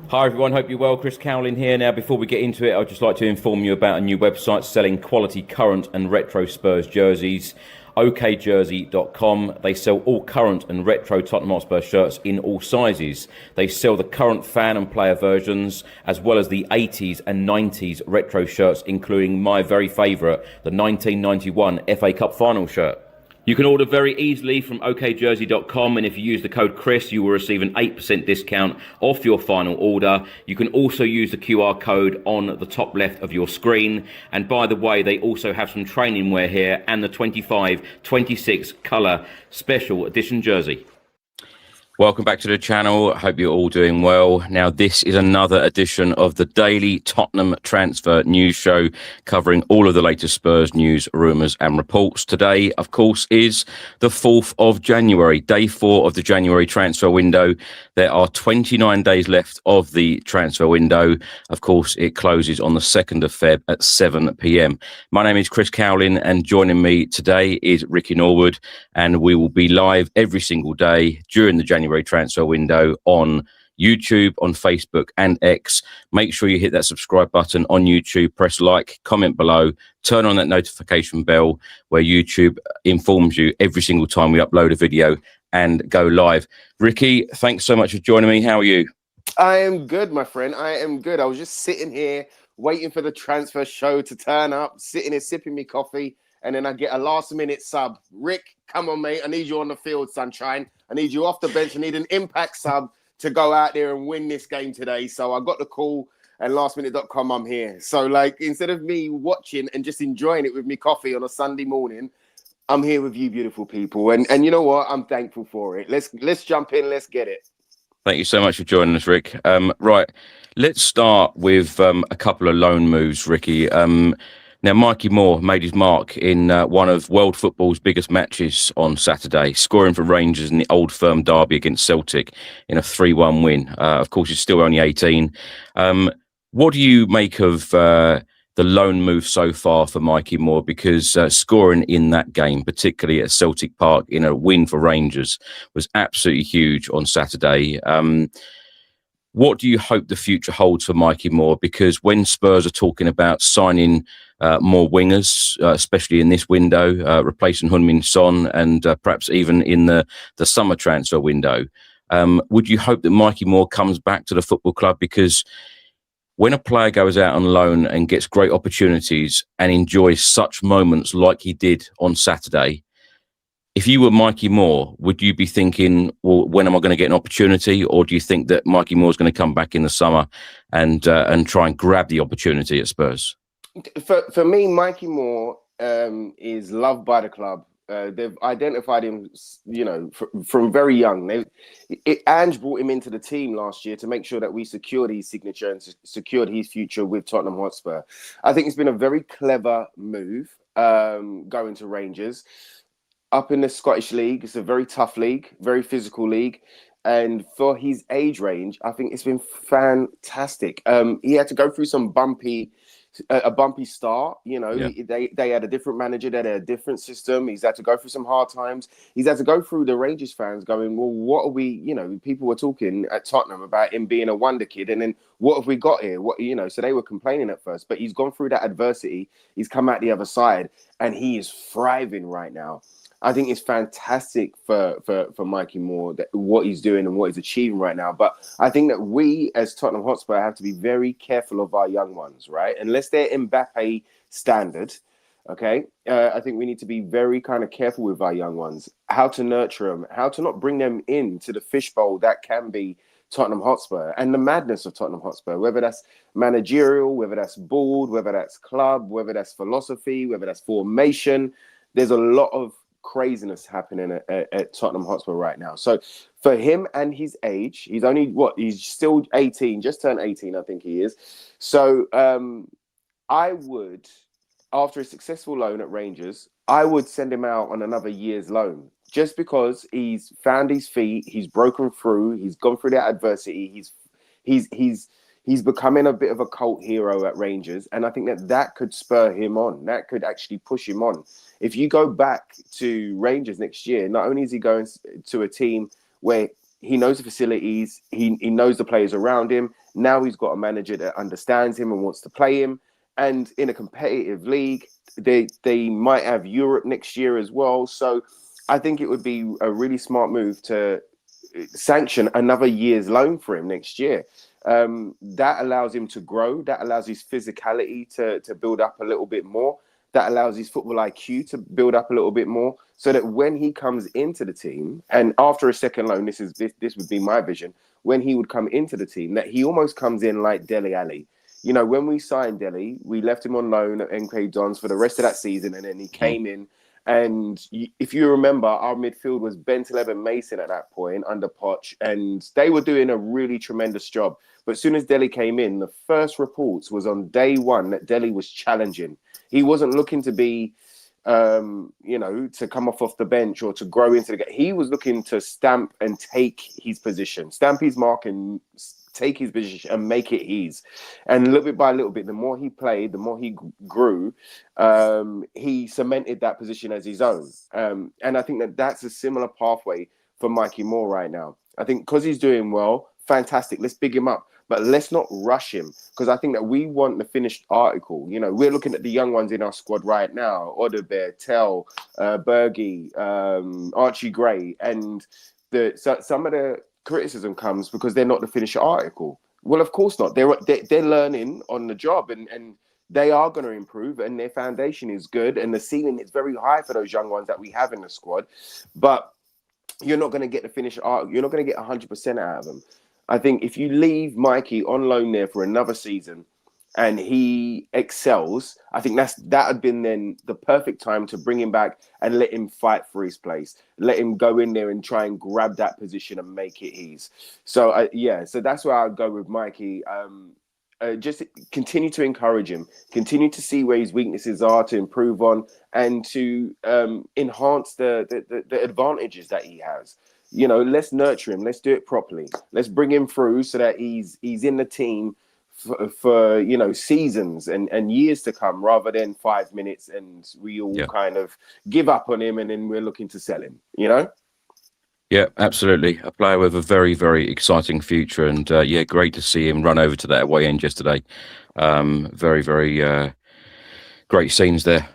Hi everyone, hope you're well. Chris Cowlin here. Now, before we get into it, I'd just like to inform you about a new website selling quality current and retro Spurs jerseys. okjersey.com. They sell all current and retro Tottenham Hotspur shirts in all sizes. They sell the current fan and player versions, as well as the 80s and 90s retro shirts, including my very favourite, the 1991 FA Cup final shirt. You can order very easily from okjersey.com, and if you use the code Chris, you will receive an 8% discount off your final order. You can also use the QR code on the top left of your screen. And by the way, they also have some training wear here and the 25-26 colour special edition jersey. Welcome back to the channel. I hope you're all doing well. Now, this is another edition of the daily Tottenham transfer news show, covering all of the latest Spurs news, rumours and reports. Today, of course, is the 4th of January, day 4 of the January transfer window. There are 29 days left of the transfer window. Of course, it closes on the 2nd of Feb at 7 p.m. My name is Chris Cowlin, and joining me today is Ricky Norwood, and we will be live every single day during the January transfer window on YouTube, on Facebook and X. Make sure you hit that subscribe button on YouTube, press like, comment below, turn on that notification bell where YouTube informs you every single time we upload a video and go live. Ricky, thanks so much for joining me. How are you? I am good, my friend. I am good. I was just sitting here waiting for the transfer show to turn up, sitting here sipping me coffee, and then I get a last-minute sub. Rick, come on, mate. I need you on the field, sunshine. I need you off the bench. I need an impact sub to go out there and win this game today. So I got the call, and lastminute.com, I'm here. So, like, instead of me watching and just enjoying it with me coffee on a Sunday morning, I'm here with you beautiful people. And you know what? I'm thankful for it. Let's jump in. Let's get it. Thank you so much for joining us, Rick. Right, let's start with a couple of loan moves, Ricky. Now, Mikey Moore made his mark in one of world football's biggest matches on Saturday, scoring for Rangers in the Old Firm derby against Celtic in a 3-1 win. Of course, he's still only 18. What do you make of the loan move so far for Mikey Moore? Because scoring in that game, particularly at Celtic Park in a win for Rangers, was absolutely huge on Saturday. What do you hope the future holds for Mikey Moore? Because when Spurs are talking about signing more wingers, especially in this window, replacing Heung-min Son and perhaps even in the summer transfer window, would you hope that Mikey Moore comes back to the football club? Because when a player goes out on loan and gets great opportunities and enjoys such moments like he did on Saturday, if you were Mikey Moore, would you be thinking, well, when am I going to get an opportunity? Or do you think that Mikey Moore is going to come back in the summer and try and grab the opportunity at Spurs? For me, Mikey Moore is loved by the club. They've identified him, from very young. Ange brought him into the team last year to make sure that we secured his signature and secured his future with Tottenham Hotspur. I think it's been a very clever move going to Rangers. Up in the Scottish League, it's a very tough league, very physical league. And for his age range, I think it's been fantastic. He had to go through a bumpy start. They had a different manager, they had a different system. He's had to go through some hard times. He's had to go through the Rangers fans going, well, what are we, people were talking at Tottenham about him being a wonder kid. And then what have we got here? So they were complaining at first, but he's gone through that adversity. He's come out the other side and he is thriving right now. I think it's fantastic for Mikey Moore, what he's doing and what he's achieving right now. But I think that we, as Tottenham Hotspur, have to be very careful of our young ones, right? Unless they're Mbappe standard, okay? I think we need to be very kind of careful with our young ones, how to nurture them, how to not bring them into the fishbowl that can be Tottenham Hotspur and the madness of Tottenham Hotspur, whether that's managerial, whether that's board, whether that's club, whether that's philosophy, whether that's formation. There's a lot of craziness happening at Tottenham Hotspur right now. So for him and his age, he's still 18, just turned 18, I think he is. So I would, after a successful loan at Rangers, I would send him out on another year's loan, just because he's found his feet, he's broken through, he's gone through that adversity, he's becoming a bit of a cult hero at Rangers, and I think that could spur him on. That could actually push him on. If you go back to Rangers next year, not only is he going to a team where He knows the facilities. He knows the players around him. Now he's got a manager that understands him and wants to play him. And in a competitive league, they might have Europe next year as well. So I think it would be a really smart move to sanction another year's loan for him next year. That allows him to grow. That allows his physicality to build up a little bit more. That allows his football IQ to build up a little bit more, so that when he comes into the team, and after a second loan, this would be my vision. When he would come into the team, that he almost comes in like Dele Alli. You know, when we signed Dele, we left him on loan at MK Dons for the rest of that season, and then he came in. And if you remember, our midfield was Bentaleb and Mason at that point under Poch, and they were doing a really tremendous job. But as soon as Dele came in, the first reports was on day one that Dele was challenging. He wasn't looking to be, to come off the bench or to grow into the game. He was looking to stamp and take his position, stamp his mark and take his position and make it his. And little bit by little bit, the more he played, the more he grew, he cemented that position as his own. And I think that's a similar pathway for Mikey Moore right now. I think because he's doing well, fantastic. Let's big him up. But let's not rush him, because I think that we want the finished article. You know, we're looking at the young ones in our squad right now: Odebear, Tell, Bergie, Archie Gray, and some of the criticism comes because they're not the finished article. Well, of course not. They're learning on the job, and they are going to improve, and their foundation is good, and the ceiling is very high for those young ones that we have in the squad. But you're not going to get the finished article. You're not going to get 100% out of them. I think if you leave Mikey on loan there for another season and he excels, I think that had been then the perfect time to bring him back and let him fight for his place. Let him go in there and try and grab that position and make it his. So, so that's where I'd go with Mikey. Just continue to encourage him, continue to see where his weaknesses are to improve on, and to enhance the advantages that he has. You know, let's nurture him. Let's do it properly. Let's bring him through so that he's in the team for seasons and years to come, rather than 5 minutes and we all kind of give up on him and then we're looking to sell him. You know. Yeah, absolutely. A player with a very, very exciting future, and great to see him run over to that away end yesterday. Very, very. Great scenes there.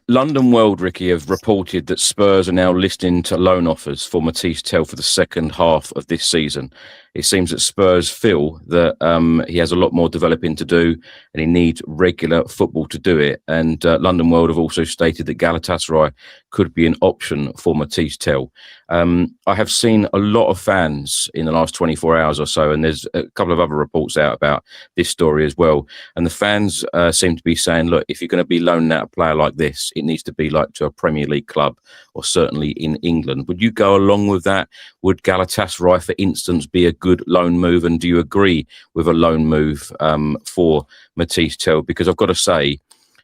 London World, Ricky, have reported that Spurs are now listening to loan offers for Matisse Tell for the second half of this season. It seems that Spurs feel that he has a lot more developing to do and he needs regular football to do it. And London World have also stated that Galatasaray could be an option for Matisse Tell. I have seen a lot of fans in the last 24 hours or so, and there's a couple of other reports out about this story as well. And the fans seem to be saying, look, if you're going to be loaning out a player like this, it needs to be like to a Premier League club, or certainly in England. Would you go along with that? Would Galatasaray, for instance, be a good loan move? And do you agree with a loan move for Matisse Tell? Because I've got to say,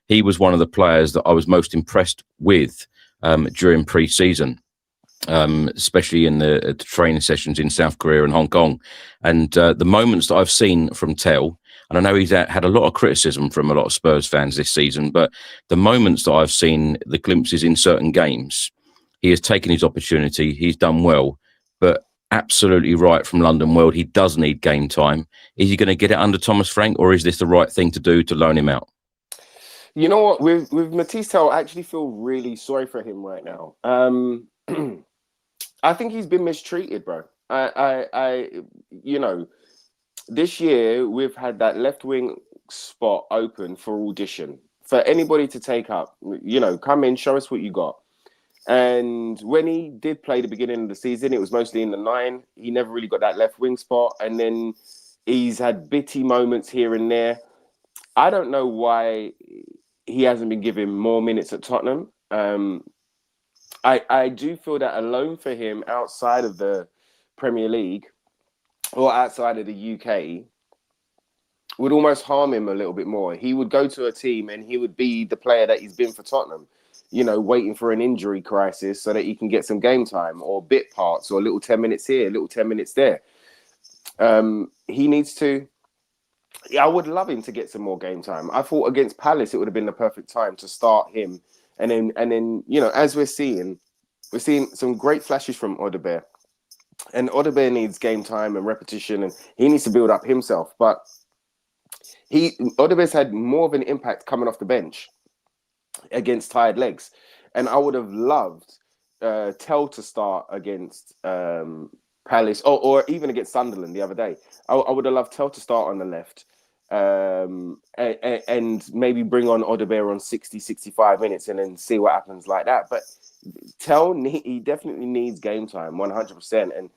he was one of the players that I was most impressed with during pre-season. Especially in the training sessions in South Korea and Hong Kong. And the moments that I've seen from Tell, and I know he's had a lot of criticism from a lot of Spurs fans this season, but the moments that I've seen, the glimpses in certain games, he has taken his opportunity, he's done well, but absolutely right from London World, he does need game time. Is he going to get it under Thomas Frank, or is this the right thing to do to loan him out? You know what, with Matisse Tell, I actually feel really sorry for him right now. I think he's been mistreated, bro. This year we've had that left wing spot open for audition for anybody to take up. You know, come in, show us what you got. And when he did play the beginning of the season, it was mostly in the 9. He never really got that left wing spot, and then he's had bitty moments here and there. I don't know why he hasn't been given more minutes at Tottenham. I do feel that a loan for him outside of the Premier League or outside of the UK would almost harm him a little bit more. He would go to a team and he would be the player that he's been for Tottenham, you know, waiting for an injury crisis so that he can get some game time or bit parts or a little 10 minutes here, a little 10 minutes there. He needs to... I would love him to get some more game time. I thought against Palace, it would have been the perfect time to start him. And then, you know, as we're seeing some great flashes from Odebear. And Odebear needs game time and repetition, and he needs to build up himself. But Odebear's had more of an impact coming off the bench against tired legs. And I would have loved Tell to start against Palace, or even against Sunderland the other day. I would have loved Tell to start on the left, and maybe bring on Odebear on 60, 65 minutes and then see what happens like that. But Tell, he definitely needs game time, 100%. And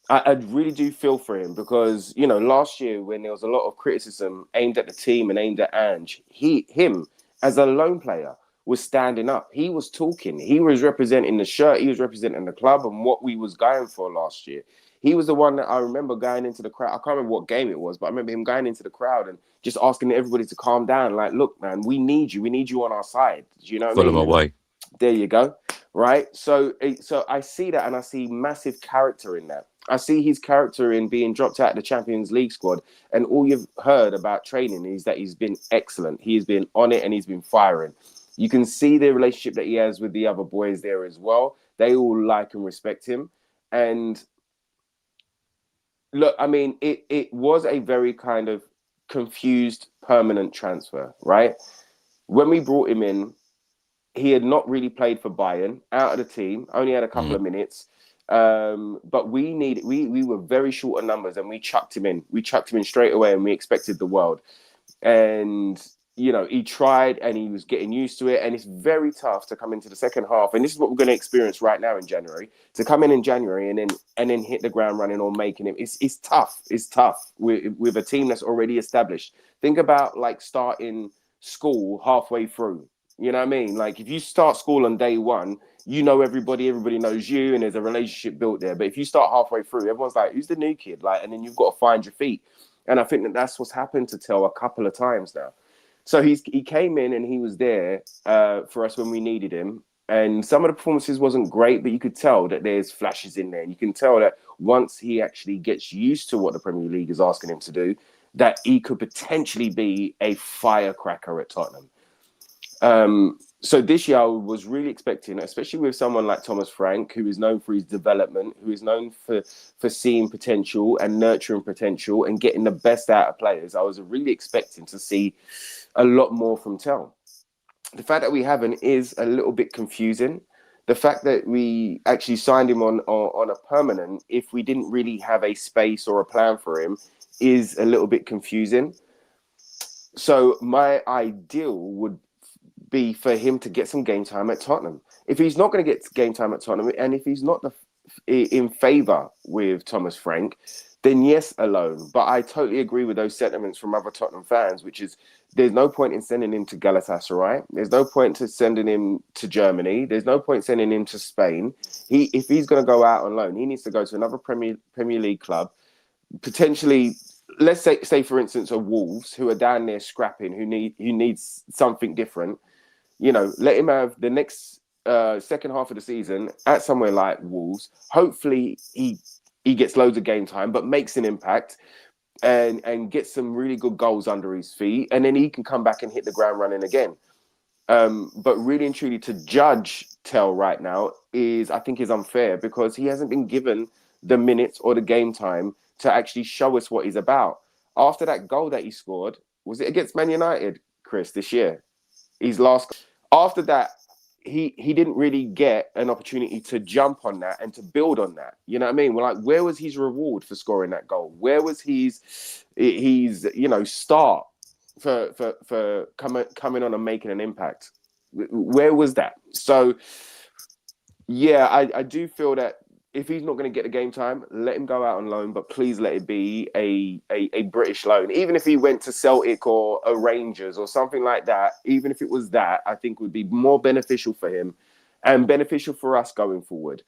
I really do feel for him because, you know, last year when there was a lot of criticism aimed at the team and aimed at Ange, him as a lone player was standing up. He was talking. He was representing the shirt. He was representing the club and what we was going for last year. He was the one that I remember going into the crowd. I can't remember what game it was, but I remember him going into the crowd and just asking everybody to calm down. Like, look, man, we need you. We need you on our side. Do you know what I mean? Fulham away. There you go. Right. So I see that, and I see massive character in that. I see his character in being dropped out of the Champions League squad. And all you've heard about training is that he's been excellent. He's been on it and he's been firing. You can see the relationship that he has with the other boys there as well. They all like and respect him. And look, I mean, it was a very kind of confused permanent transfer, right? When we brought him in, he had not really played for Bayern, out of the team, only had a couple of minutes. But we were very short of numbers and we chucked him in. We chucked him in straight away and we expected the world. And, you know, he tried and he was getting used to it. And it's very tough to come into the second half. And this is what we're going to experience right now in January, to come in January and then hit the ground running or making him. It's tough. It's tough with a team that's already established. Think about like starting school halfway through. You know what I mean? Like if you start school on day one, you know everybody knows you, and there's a relationship built there. But if you start halfway through, everyone's like, "Who's the new kid?" Like, and then you've got to find your feet. And I think that's what's happened to Tell a couple of times now. So he came in and he was there for us when we needed him. And some of the performances wasn't great, but you could tell that there's flashes in there. And you can tell that once he actually gets used to what the Premier League is asking him to do, that he could potentially be a firecracker at Tottenham. So this year I was really expecting, especially with someone like Thomas Frank, who is known for his development, who is known for seeing potential and nurturing potential and getting the best out of players. I was really expecting to see a lot more from Tell. The fact that we haven't is a little bit confusing. The fact that we actually signed him on a permanent, if we didn't really have a space or a plan for him, is a little bit confusing. So my ideal would be for him to get some game time at Tottenham. If he's not going to get game time at Tottenham, and if he's not in favour with Thomas Frank, then yes, alone. But I totally agree with those sentiments from other Tottenham fans, which is there's no point in sending him to Galatasaray. There's no point to sending him to Germany. There's no point sending him to Spain. If he's going to go out on loan, he needs to go to another Premier League club, potentially. Let's say for instance, a Wolves who are down there scrapping, who needs something different. You know, let him have the next second half of the season at somewhere like Wolves. Hopefully he gets loads of game time, but makes an impact and gets some really good goals under his feet. And then he can come back and hit the ground running again. But really and truly to judge Tell right now I think is unfair because he hasn't been given the minutes or the game time to actually show us what he's about. After that goal that he scored, was it against Man United, Chris, this year? After that, he didn't really get an opportunity to jump on that and to build on that. You know what I mean? Well, like, where was his reward for scoring that goal? Where was his start for coming on and making an impact? Where was that? So, yeah, I do feel that if he's not going to get the game time, let him go out on loan, but please let it be a British loan. Even if he went to Celtic or a Rangers or something like that, even if it was that, I think would be more beneficial for him and beneficial for us going forward.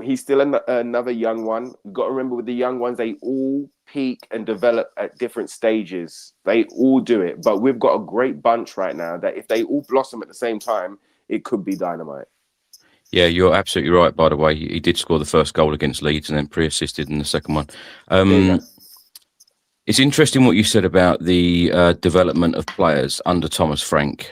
He's still another young one. You've got to remember with the young ones, they all peak and develop at different stages. They all do it. But we've got a great bunch right now that if they all blossom at the same time, it could be dynamite. Yeah, you're absolutely right, by the way. He did score the first goal against Leeds and then pre-assisted in the second one. It's interesting what you said about the development of players under Thomas Frank,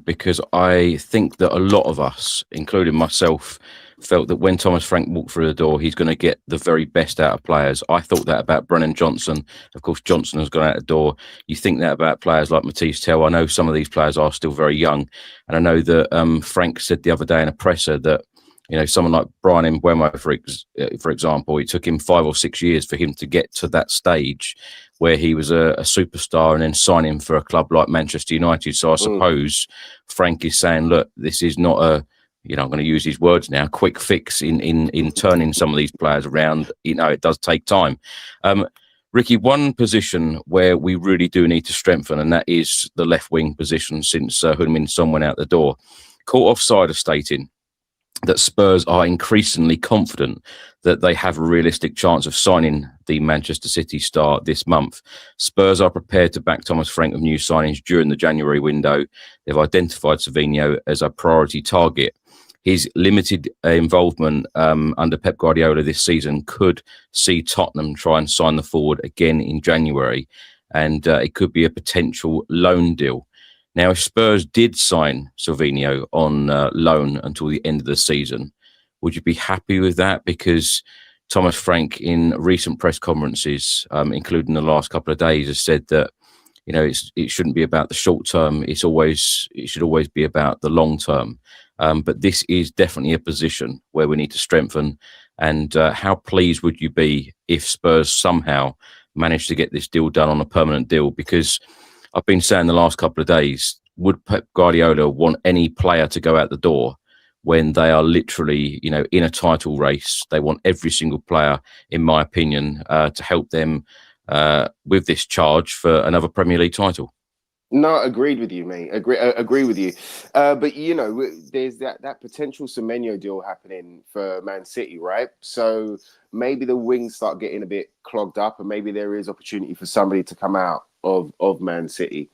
because I think that a lot of us, including myself, felt that when Thomas Frank walked through the door, he's going to get the very best out of players. I thought that about Brennan Johnson. Of course, Johnson has gone out the door. You think that about players like Matisse Tell. I know some of these players are still very young. And I know that Frank said the other day in a presser that, someone like Brian Mbeumo, for example, it took him 5 or 6 years for him to get to that stage where he was a superstar and then sign him for a club like Manchester United. So I suppose Frank is saying, look, this is not I'm going to use his words now, quick fix in turning some of these players around. It does take time. Ricky, one position where we really do need to strengthen, and that is the left wing position since Heung-min Son went out the door. Caught offside of stating that Spurs are increasingly confident that they have a realistic chance of signing the Manchester City star this month. Spurs are prepared to back Thomas Frank with new signings during the January window. They've identified Savinho as a priority target. His limited involvement under Pep Guardiola this season could see Tottenham try and sign the forward again in January, and it could be a potential loan deal. Now, if Spurs did sign Savinho on loan until the end of the season, would you be happy with that? Because Thomas Frank, in recent press conferences, including the last couple of days, has said that it shouldn't be about the short term. It should always be about the long term. But this is definitely a position where we need to strengthen. And how pleased would you be if Spurs somehow managed to get this deal done on a permanent deal? Because I've been saying the last couple of days, would Pep Guardiola want any player to go out the door when they are literally, in a title race? They want every single player, in my opinion, to help them with this charge for another Premier League title. No, agreed with you, mate. Agree with you. But there's that potential Semenyo deal happening for Man City, right? So maybe the wings start getting a bit clogged up, and maybe there is opportunity for somebody to come out of Man City.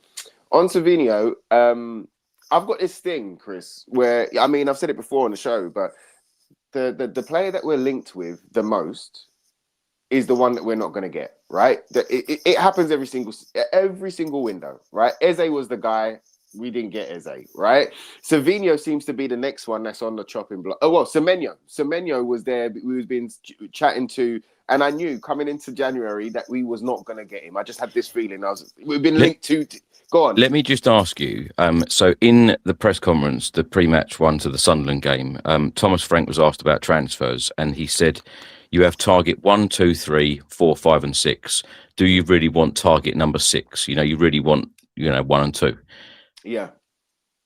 On Savinho, I've got this thing, Chris, where I've said it before on the show, but the player that we're linked with the most is the one that we're not going to get, right? It happens every single window, right? Eze was the guy. We didn't get Eze, right? Savinho seems to be the next one that's on the chopping block. Oh, well, Semenyo. Semenyo was there. We was been chatting to, and I knew coming into January that we was not going to get him. I just had this feeling. We've been linked to... Go on. Let me just ask you. So in the press conference, the pre-match one to the Sunderland game, Thomas Frank was asked about transfers, and he said, you have target 1, 2, 3, 4, 5, and 6. Do you really want target number 6? You really want, 1 and 2. Yeah.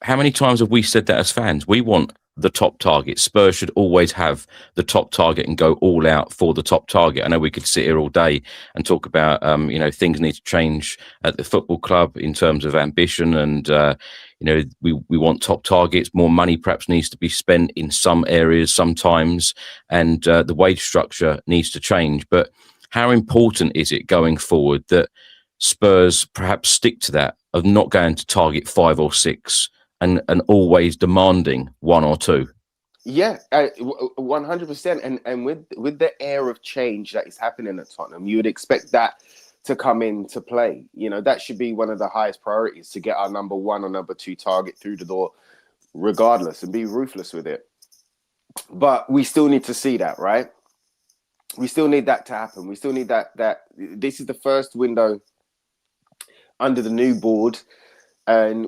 How many times have we said that as fans? We want the top target. Spurs should always have the top target and go all out for the top target. I know we could sit here all day and talk about, things need to change at the football club in terms of ambition, and we want top targets. More money perhaps needs to be spent in some areas sometimes, and the wage structure needs to change. But how important is it going forward that Spurs perhaps stick to that of not going to target 5 or 6 and always demanding 1 or 2? Yeah, 100%. And with the air of change that is happening at Tottenham, you would expect that to come into play. That should be one of the highest priorities, to get our number 1 or number 2 target through the door regardless, and be ruthless with it. But we still need to see that, right? We still need that to happen. We still need that this is the first window under the new board, and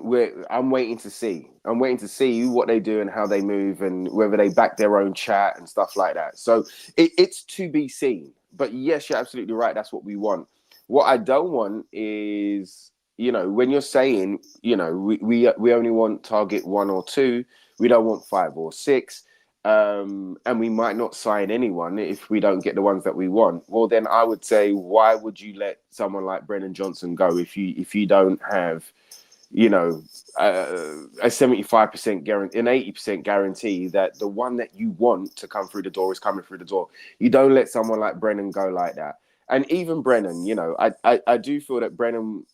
I'm waiting to see. I'm waiting to see what they do and how they move, and whether they back their own chat and stuff like that. So it's to be seen. But yes, you're absolutely right. That's what we want. What I don't want is, when you're saying, we only want target 1 or 2, we don't want 5 or 6. And we might not sign anyone if we don't get the ones that we want. Well, then I would say, why would you let someone like Brennan Johnson go if you don't have, a 75% guarantee, an 80% guarantee that the one that you want to come through the door is coming through the door? You don't let someone like Brennan go like that. And even Brennan, I do feel that Brennan,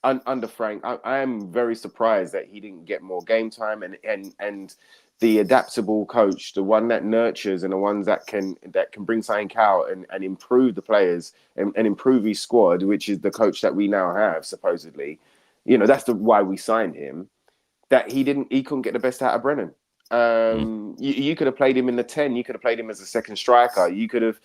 under Frank, I am very surprised that he didn't get more game time, and the adaptable coach, the one that nurtures, and the ones that can bring something out and improve the players and improve his squad, which is the coach that we now have, supposedly. That's why we signed him. That he couldn't get the best out of Brennan. You could have played him in the 10. You could have played him as a second striker. You could have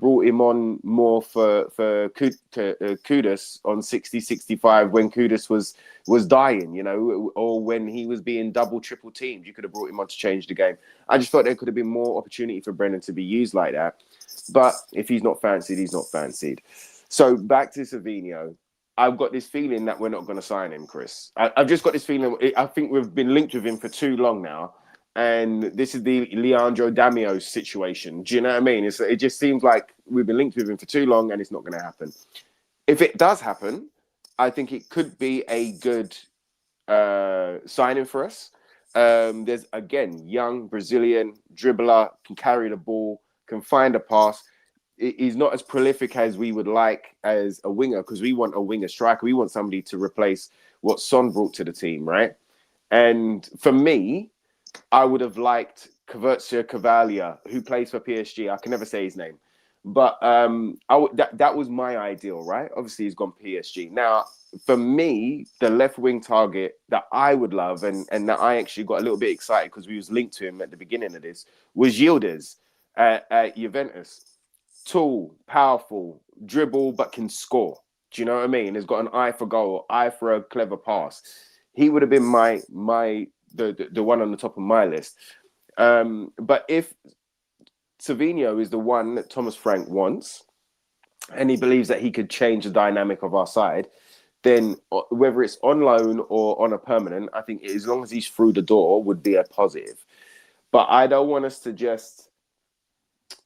brought him on more for Kudus on 60-65 when Kudus was dying, you know, or when he was being double, triple teamed. You could have brought him on to change the game. I just thought there could have been more opportunity for Brennan to be used like that. But if he's not fancied, he's not fancied. So back to Savinho. I've got this feeling that we're not going to sign him, Chris. I've just got this feeling. I think we've been linked with him for too long now. And this is the Leandro Damios situation. Do you know what I mean? It just seems like we've been linked with him for too long and it's not going to happen. If it does happen, I think it could be a good signing for us. There's, again, young Brazilian dribbler, can carry the ball, can find a pass. He's not as prolific as we would like as a winger, because we want a winger striker. We want somebody to replace what Son brought to the team, right? And for me, I would have liked Kvaratskhelia Cavalier, who plays for PSG. I can never say his name. But that was my ideal, right? Obviously, he's gone PSG. Now, for me, the left wing target that I would love, and that I actually got a little bit excited because we was linked to him at the beginning of this, was Yildiz at Juventus. Tall, powerful, dribble, but can score. Do you know what I mean? He's got an eye for goal, eye for a clever pass. He would have been the one on the top of my list. But if Savinho is the one that Thomas Frank wants, and he believes that he could change the dynamic of our side, then whether it's on loan or on a permanent, I think as long as he's through the door would be a positive. But I don't want us to just,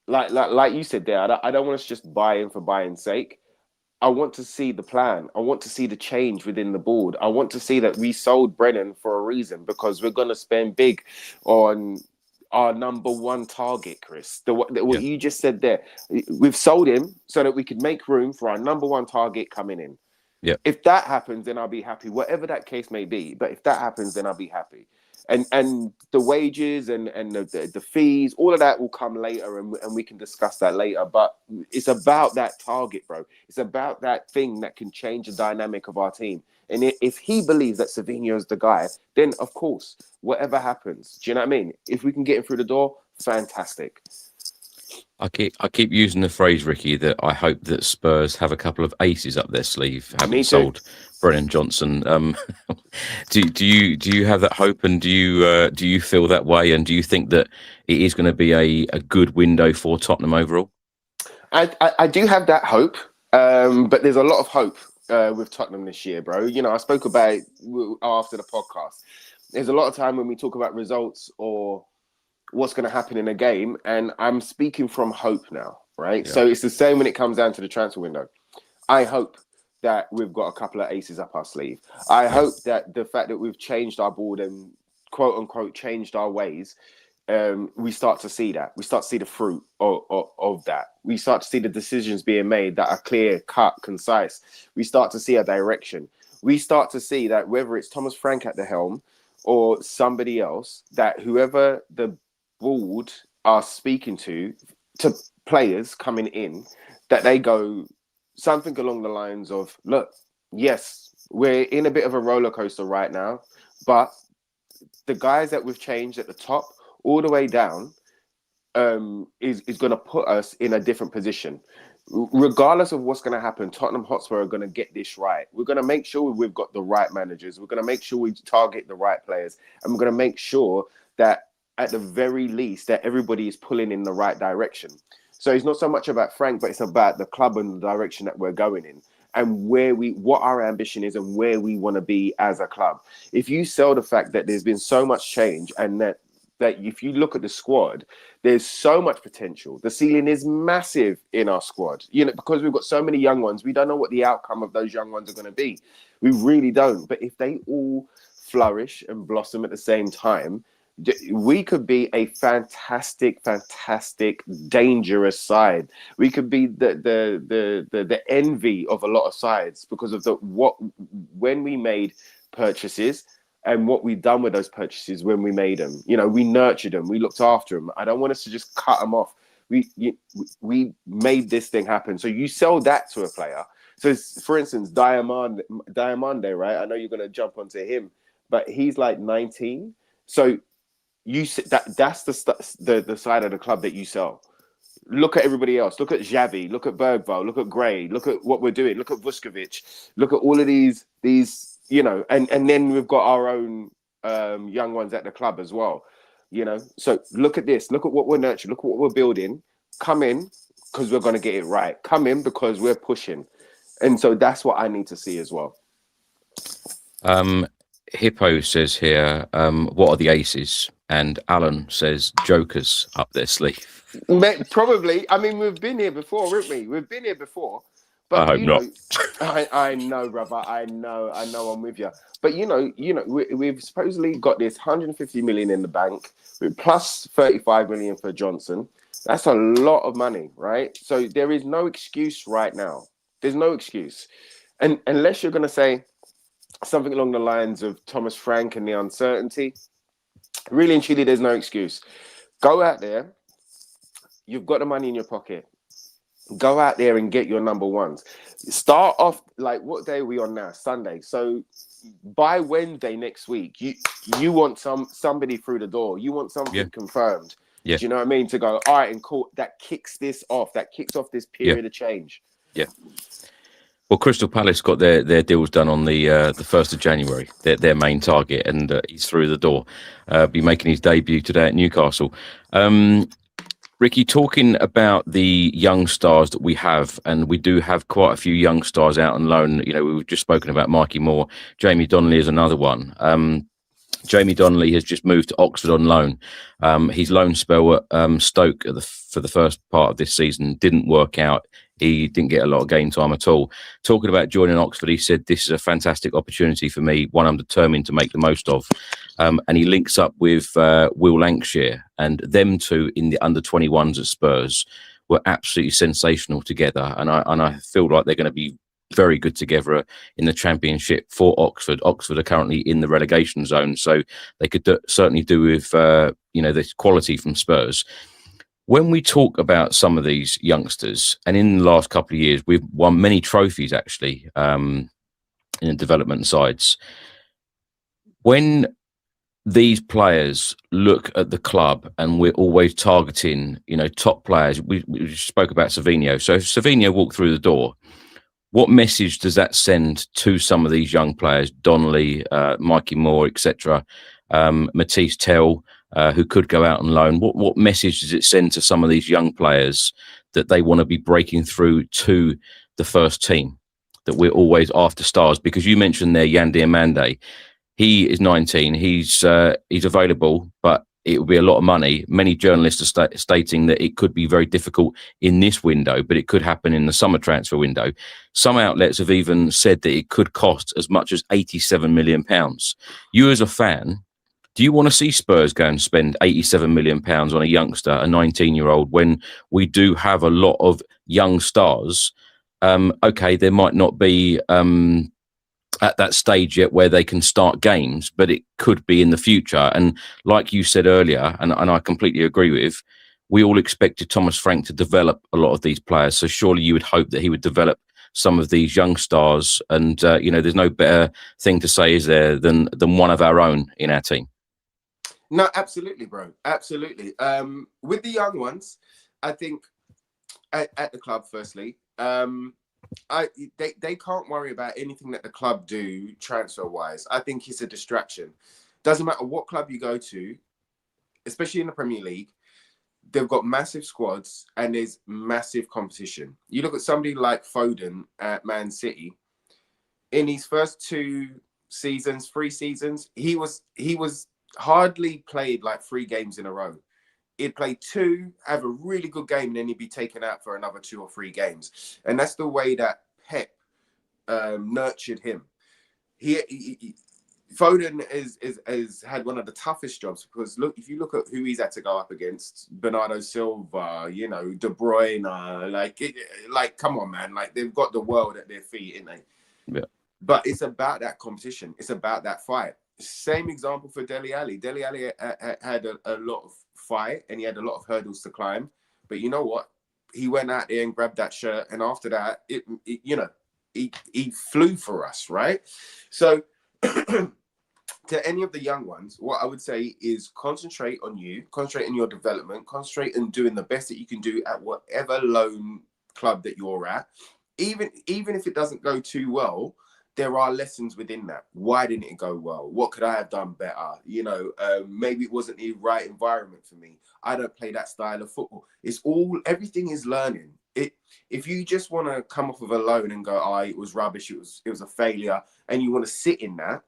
like you said there, I don't want us to just buy in for buying's sake. I want to see the plan. I want to see the change within the board. I want to see that we sold Brennan for a reason, because we're going to spend big on our number one target, Chris. What you just said there. We've sold him so that we could make room for our number one target coming in. Yeah. If that happens, then I'll be happy, whatever that case may be. But if that happens, then I'll be happy. And the wages and the fees, all of that will come later, and we can discuss that later. But it's about that target, bro. It's about that thing that can change the dynamic of our team. And if he believes that Savinho is the guy, then of course, whatever happens, do you know what I mean? If we can get him through the door, fantastic. I keep using the phrase, Ricky, that I hope that Spurs have a couple of aces up their sleeve, having sold Brennan Johnson. Do you have that hope, and do you feel that way, and do you think that it is going to be a good window for Tottenham overall? I do have that hope, but there's a lot of hope with Tottenham this year, bro. You know, I spoke about it after the podcast. There's a lot of time when we talk about results or what's going to happen in a game, and I'm speaking from hope now, right? Yeah. So it's the same when it comes down to the transfer window. I hope that we've got a couple of aces up our sleeve. I hope that the fact that we've changed our board and quote unquote changed our ways, we start to see that. We start to see the fruit of that. We start to see the decisions being made that are clear, cut, concise. We start to see a direction. We start to see that whether it's Thomas Frank at the helm or somebody else, that whoever the board are speaking to players coming in, that they go something along the lines of, look, yes, we're in a bit of a roller coaster right now, but the guys that we've changed at the top all the way down is going to put us in a different position. Regardless of what's going to happen, Tottenham Hotspur are going to get this right. We're going to make sure we've got the right managers. We're going to make sure we target the right players, and we're going to make sure that at the very least that everybody is pulling in the right direction. So it's not so much about Frank, but it's about the club and the direction that we're going in, and what our ambition is and where we want to be as a club. If you sell the fact that there's been so much change, and that if you look at the squad, there's so much potential. The ceiling is massive in our squad. You know, because we've got so many young ones, we don't know what the outcome of those young ones are going to be. We really don't. But if they all flourish and blossom at the same time, we could be a fantastic, dangerous side. We could be the envy of a lot of sides because of when we made purchases and what we've done with those purchases when we made them. You know, we nurtured them, we looked after them. I don't want us to just cut them off. We made this thing happen. So you sell that to a player. So for instance, Diamande, right? I know you're going to jump onto him, but he's like 19. So that's the side of the club that you sell. Look at everybody else. Look at Xavi. Look at Bergvall. Look at Gray. Look at what we're doing. Look at Vuskovic. Look at all of these, and then we've got our own young ones at the club as well. So look at this. Look at what we're nurturing. Look at what we're building. Come in because we're going to get it right. Come in because we're pushing. And so that's what I need to see as well. Hippo says here, what are the aces? And Alan says jokers up their sleeve. Probably. I mean, we've been here before, haven't we? We've been here before. But I hope not. I know, brother. I know. I'm with you. But we've supposedly got this 150 million in the bank, with plus 35 million for Johnson. That's a lot of money, right? So there is no excuse right now. There's no excuse, and unless you're going to say something along the lines of Thomas Frank and the uncertainty, really and truly, there's no excuse. Go out there. You've got the money in your pocket. Go out there and get your number ones. Start off, like, what day are we on now? Sunday. So by Wednesday next week, you want somebody through the door. You want something confirmed. Yeah. Do you know what I mean? To go, all right, and cool. That kicks this off. That kicks off this period of change. Yeah. Well, Crystal Palace got their deals done on the 1st of January, their main target, and he's through the door. Be making his debut today at Newcastle. Ricky, talking about the young stars that we have, and we do have quite a few young stars out on loan. We've just spoken about Mikey Moore. Jamie Donnelly is another one. Jamie Donnelly has just moved to Oxford on loan. His loan spell at Stoke for the first part of this season didn't work out. He didn't get a lot of game time at all. Talking about joining Oxford, he said, "This is a fantastic opportunity for me, one I'm determined to make the most of." And he links up with Will Lancashire, and them two in the under-21s at Spurs were absolutely sensational together. And I feel like they're going to be very good together in the Championship for Oxford. Oxford are currently in the relegation zone, so they could certainly do with this quality from Spurs. When we talk about some of these youngsters, and in the last couple of years, we've won many trophies actually in the development sides. When these players look at the club, and we're always targeting, top players. We spoke about Savinho. So if Savinho walked through the door, what message does that send to some of these young players? Donnelly, Mikey Moore, etc. Matisse Tell, who could go out on loan. What message does it send to some of these young players that they want to be breaking through to the first team? That we're always after stars, because you mentioned there Yandi Amande. He is 19. He's available, but it will be a lot of money. Many journalists are stating that it could be very difficult in this window, but it could happen in the summer transfer window. Some outlets have even said that it could cost as much as £87 million. You as a fan, do you want to see Spurs go and spend £87 million on a youngster, a 19-year-old, when we do have a lot of young stars? Okay, there might not be at that stage yet where they can start games, but it could be in the future. And like you said earlier, and I completely agree with, we all expected Thomas Frank to develop a lot of these players. So surely you would hope that he would develop some of these young stars. And, there's no better thing to say, is there, than one of our own in our team. No, absolutely, bro. Absolutely. With the young ones, I think at the club, firstly, they can't worry about anything that the club do transfer wise. I think it's a distraction. Doesn't matter what club you go to, especially in the Premier League, they've got massive squads and there's massive competition. You look at somebody like Foden at Man City. In his first 3 seasons, he was hardly played like 3 games in a row. He'd play 2, have a really good game, and then he'd be taken out for another 2 or 3 games. And that's the way that Pep nurtured him. Foden is had one of the toughest jobs, because look, if you look at who he's had to go up against, Bernardo Silva, De Bruyne, like come on, man, like they've got the world at their feet, ain't they? Yeah. But it's about that competition. It's about that fight. Same example for Dele Alli. Dele Alli had a lot of fight, and he had a lot of hurdles to climb. But you know what? He went out there and grabbed that shirt, and after that, he flew for us, right? So to any of the young ones, what I would say is concentrate on you, concentrate on your development, concentrate on doing the best that you can do at whatever loan club that you're at. Even if it doesn't go too well, there are lessons within that. Why didn't it go well? What could I have done better? Maybe it wasn't the right environment for me. I don't play that style of football. Everything is learning. If you just want to come off of a loan and go, it was rubbish, it was a failure, and you want to sit in that,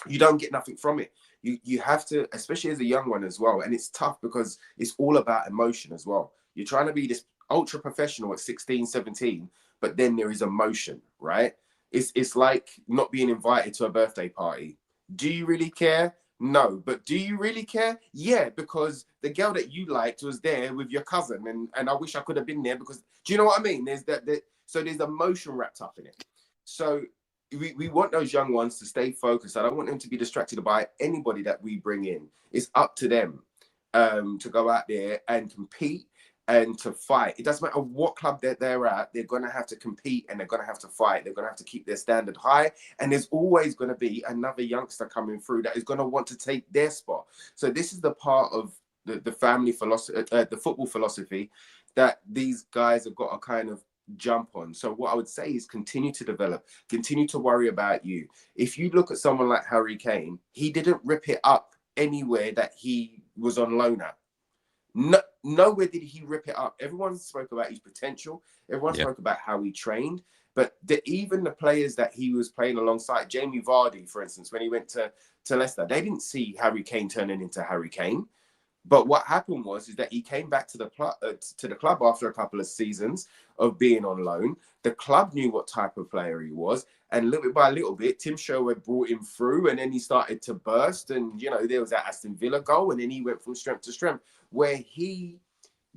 you don't get nothing from it. You have to, especially as a young one as well. And it's tough because it's all about emotion as well. You're trying to be this ultra professional at 16, 17, but then there is emotion, right? It's like not being invited to a birthday party. Do you really care? No. But do you really care? Yeah, because the girl that you liked was there with your cousin, and I wish I could have been there because, do you know what I mean? So there's emotion wrapped up in it. So we want those young ones to stay focused. I don't want them to be distracted by anybody that we bring in. It's up to them to go out there and compete and to fight. It doesn't matter what club they're at, they're going to have to compete and they're going to have to fight. They're going to have to keep their standard high. And there's always going to be another youngster coming through that is going to want to take their spot. So this is the part of the family philosophy, the football philosophy that these guys have got to kind of jump on. So what I would say is continue to develop, continue to worry about you. If you look at someone like Harry Kane, he didn't rip it up anywhere that he was on loan at. No, nowhere did he rip it up. Everyone spoke about his potential. Everyone spoke about how he trained. But even the players that he was playing alongside, Jamie Vardy, for instance, when he went to Leicester, they didn't see Harry Kane turning into Harry Kane. But what happened was that he came back to the club after a couple of seasons of being on loan. The club knew what type of player he was, and little bit by little bit, Tim Sherwood brought him through, and then he started to burst. And there was that Aston Villa goal, and then he went from strength to strength, where he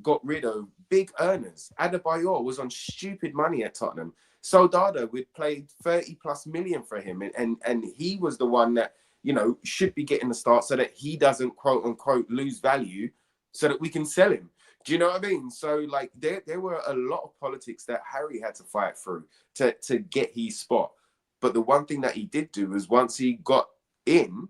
got rid of big earners. Adebayor was on stupid money at Tottenham. Soldado, we'd played 30+ million for him, and he was the one that should be getting the start so that he doesn't quote unquote lose value so that we can sell him. Do you know what I mean? So like there were a lot of politics that Harry had to fight through to get his spot. But the one thing that he did do was once he got in,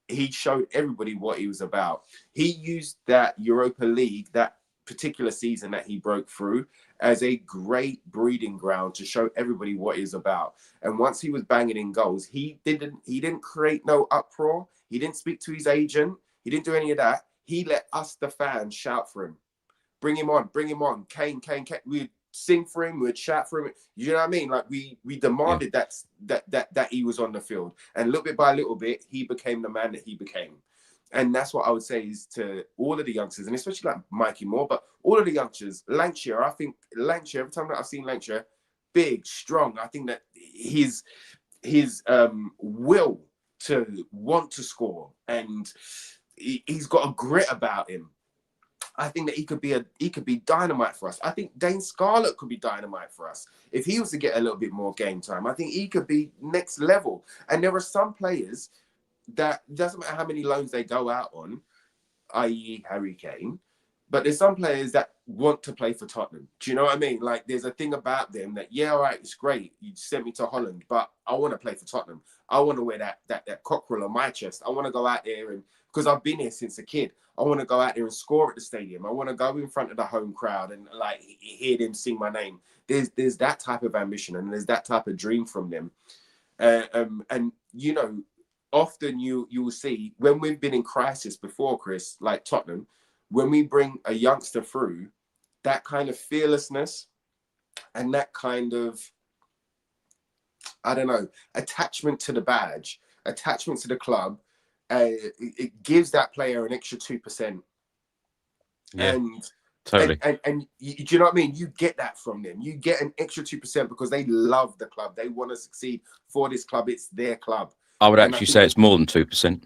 he showed everybody what he was about. He used that Europa League, that particular season that he broke through, as a great breeding ground to show everybody what he's about. And once he was banging in goals, he didn't create no uproar. He didn't speak to his agent. He didn't do any of that. He let us, the fans, shout for him. Bring him on. Kane. We'd sing for him. We'd shout for him. You know what I mean? Like we demanded that he was on the field. And little bit by little bit, he became the man that he became. And that's what I would say is to all of the youngsters, and especially like Mikey Moore, but all of the youngsters, Lancashire, I think Lancashire, every time that I've seen Lancashire, big, strong. I think that his will to want to score, and he's got a grit about him. I think that he could be dynamite for us. I think Dane Scarlett could be dynamite for us. If he was to get a little bit more game time, I think he could be next level. And there are some players that doesn't matter how many loans they go out on, i.e. Harry Kane, but there's some players that want to play for Tottenham. Do you know what I mean? Like there's a thing about them that, all right, it's great. You sent me to Holland, but I want to play for Tottenham. I want to wear that cockerel on my chest. I want to go out there and, because I've been here since a kid, I want to go out there and score at the stadium. I want to go in front of the home crowd and like hear them sing my name. There's that type of ambition and there's that type of dream from them. And often you will see when we've been in crisis before, Chris, like Tottenham, when we bring a youngster through, that kind of fearlessness and that kind of, I don't know, attachment to the badge, attachment to the club, it gives that player an extra 2%. Yeah, and totally. And do you know what I mean? You get that from them. You get an extra 2% because they love the club. They want to succeed for this club. It's their club. I would actually say it's more than 2%.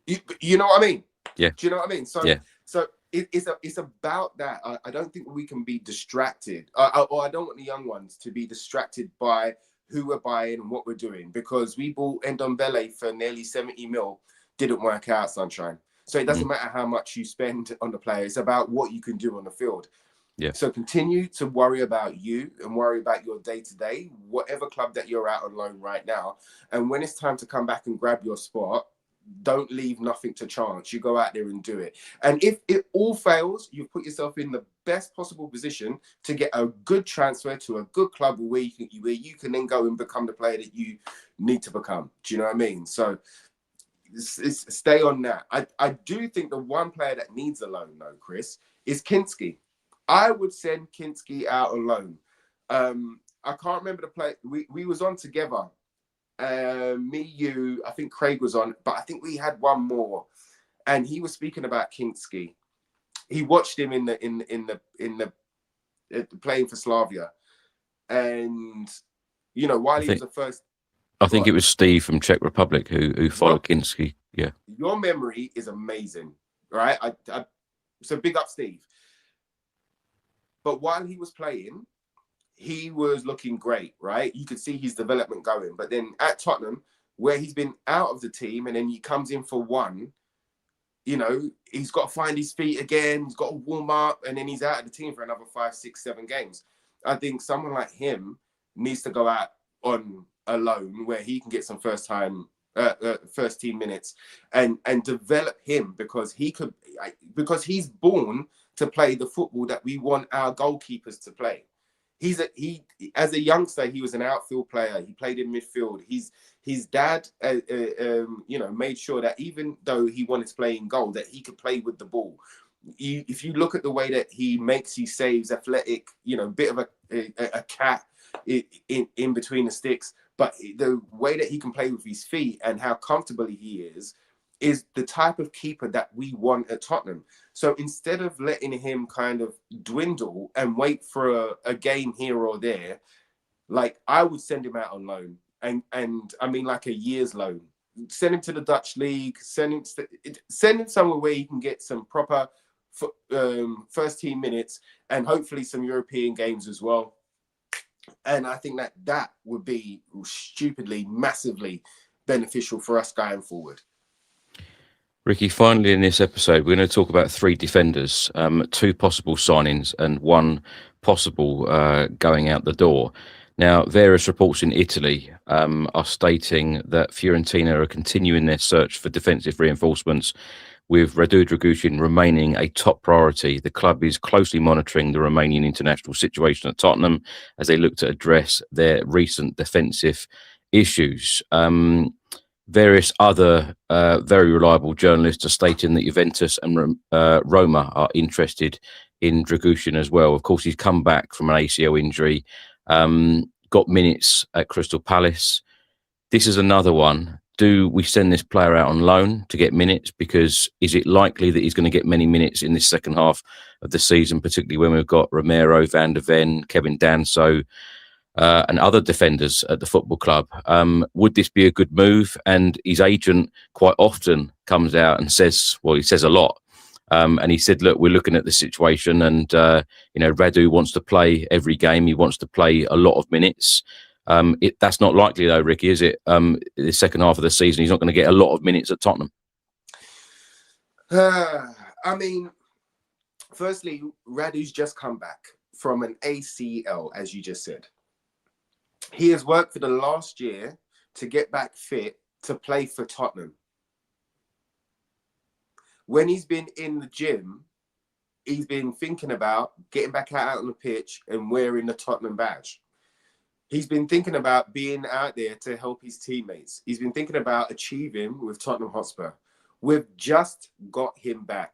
You know what I mean? Yeah. Do you know what I mean? So, yeah. So it's about that. I don't think we can be distracted, or I don't want the young ones to be distracted by who we're buying and what we're doing, because we bought Ndombele for nearly 70 mil. Didn't work out, sunshine. So it doesn't matter how much you spend on the player. It's about what you can do on the field. Yeah. So continue to worry about you and worry about your day-to-day, whatever club that you're at on loan right now. And when it's time to come back and grab your spot, don't leave nothing to chance. You go out there and do it. And if it all fails, you've put yourself in the best possible position to get a good transfer to a good club where you can then go and become the player that you need to become. Do you know what I mean? So stay on that. I do think the one player that needs a loan, though, Chris, is Kinski. I would send Kinski out on loan. I can't remember the play. We was on together. Me, you, I think Craig was on, but I think we had one more, and he was speaking about Kinski. He watched him in the playing for Slavia, and while he was the first. I think it was Steve from Czech Republic who followed Kinski. Yeah, your memory is amazing, right? So big up, Steve. But while he was playing, he was looking great, right? You could see his development going. But then at Tottenham, where he's been out of the team and then he comes in for one, he's got to find his feet again. He's got to warm up, and then he's out of the team for another 5, 6, 7 games. I think someone like him needs to go out on a loan where he can get some first team minutes and develop him, because he's born to play the football that we want our goalkeepers to play. He as a youngster, he was an outfield player. He played in midfield. His dad made sure that even though he wanted to play in goal, that he could play with the ball. If you look at the way that he makes his saves, athletic, bit of a cat in between the sticks, but the way that he can play with his feet and how comfortable he is the type of keeper that we want at Tottenham. So instead of letting him kind of dwindle and wait for a game here or there, like, I would send him out on loan, and I mean like a year's loan. Send him to the Dutch league. Send him somewhere where he can get some proper first team minutes and hopefully some European games as well. And I think that would be stupidly, massively beneficial for us going forward. Ricky, finally in this episode, we're going to talk about 3 defenders, 2 possible signings and 1 possible going out the door. Now, various reports in Italy are stating that Fiorentina are continuing their search for defensive reinforcements, with Radu Dragutin remaining a top priority. The club is closely monitoring the Romanian international situation at Tottenham as they look to address their recent defensive issues. Various other very reliable journalists are stating that Juventus and Roma are interested in Dragutin as well. Of course, he's come back from an ACL injury, got minutes at Crystal Palace. This is another one. Do we send this player out on loan to get minutes? Because is it likely that he's going to get many minutes in this second half of the season, particularly when we've got Romero, Van der Ven, Kevin Danso, and other defenders at the football club? Would this be a good move? And his agent quite often comes out and says, well, he says a lot. And he said, look, we're looking at the situation, and Radu wants to play every game. He wants to play a lot of minutes. That's not likely though, Ricky, is it? The second half of the season, he's not going to get a lot of minutes at Tottenham. I mean, firstly, Radu's just come back from an ACL, as you just said. He has worked for the last year to get back fit to play for Tottenham. When he's been in the gym, he's been thinking about getting back out on the pitch and wearing the Tottenham badge. He's been thinking about being out there to help his teammates. He's been thinking about achieving with Tottenham Hotspur. We've just got him back.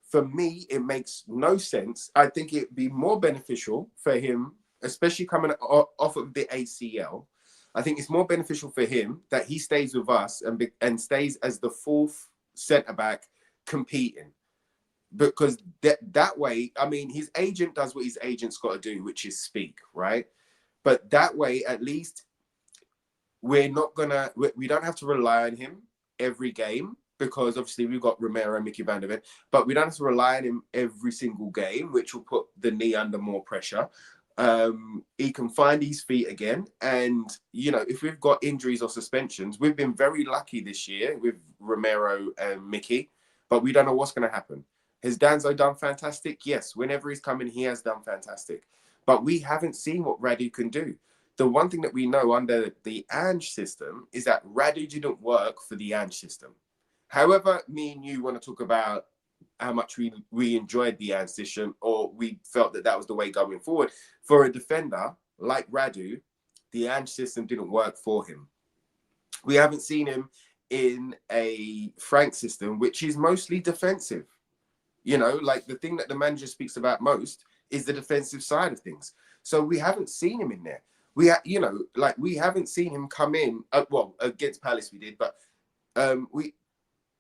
For me, it makes no sense. I think it'd be more beneficial for him, especially coming off of the ACL. I think it's more beneficial for him that he stays with us and stays as the 4th centre-back competing. Because that way, I mean, his agent does what his agent's got to do, which is speak, right? But that way, at least, we don't have to rely on him every game, because obviously we've got Romero and Mickey Van der Ven, but we don't have to rely on him every single game, which will put the knee under more pressure. He can find his feet again. And, if we've got injuries or suspensions, we've been very lucky this year with Romero and Mickey, but we don't know what's going to happen. Has Danzo done fantastic? Yes. Whenever he's coming, he has done fantastic. But we haven't seen what Radu can do. the one thing that we know under the Ange system is that Radu didn't work for the Ange system. However, me and you want to talk about how much we enjoyed the Ange system, or we felt that was the way going forward. For a defender like Radu, the Ange system didn't work for him. We haven't seen him in a Frank system, which is mostly defensive. Like the thing that the manager speaks about most is the defensive side of things. So we haven't seen him in there. We haven't seen him come in. Well, against Palace we did, but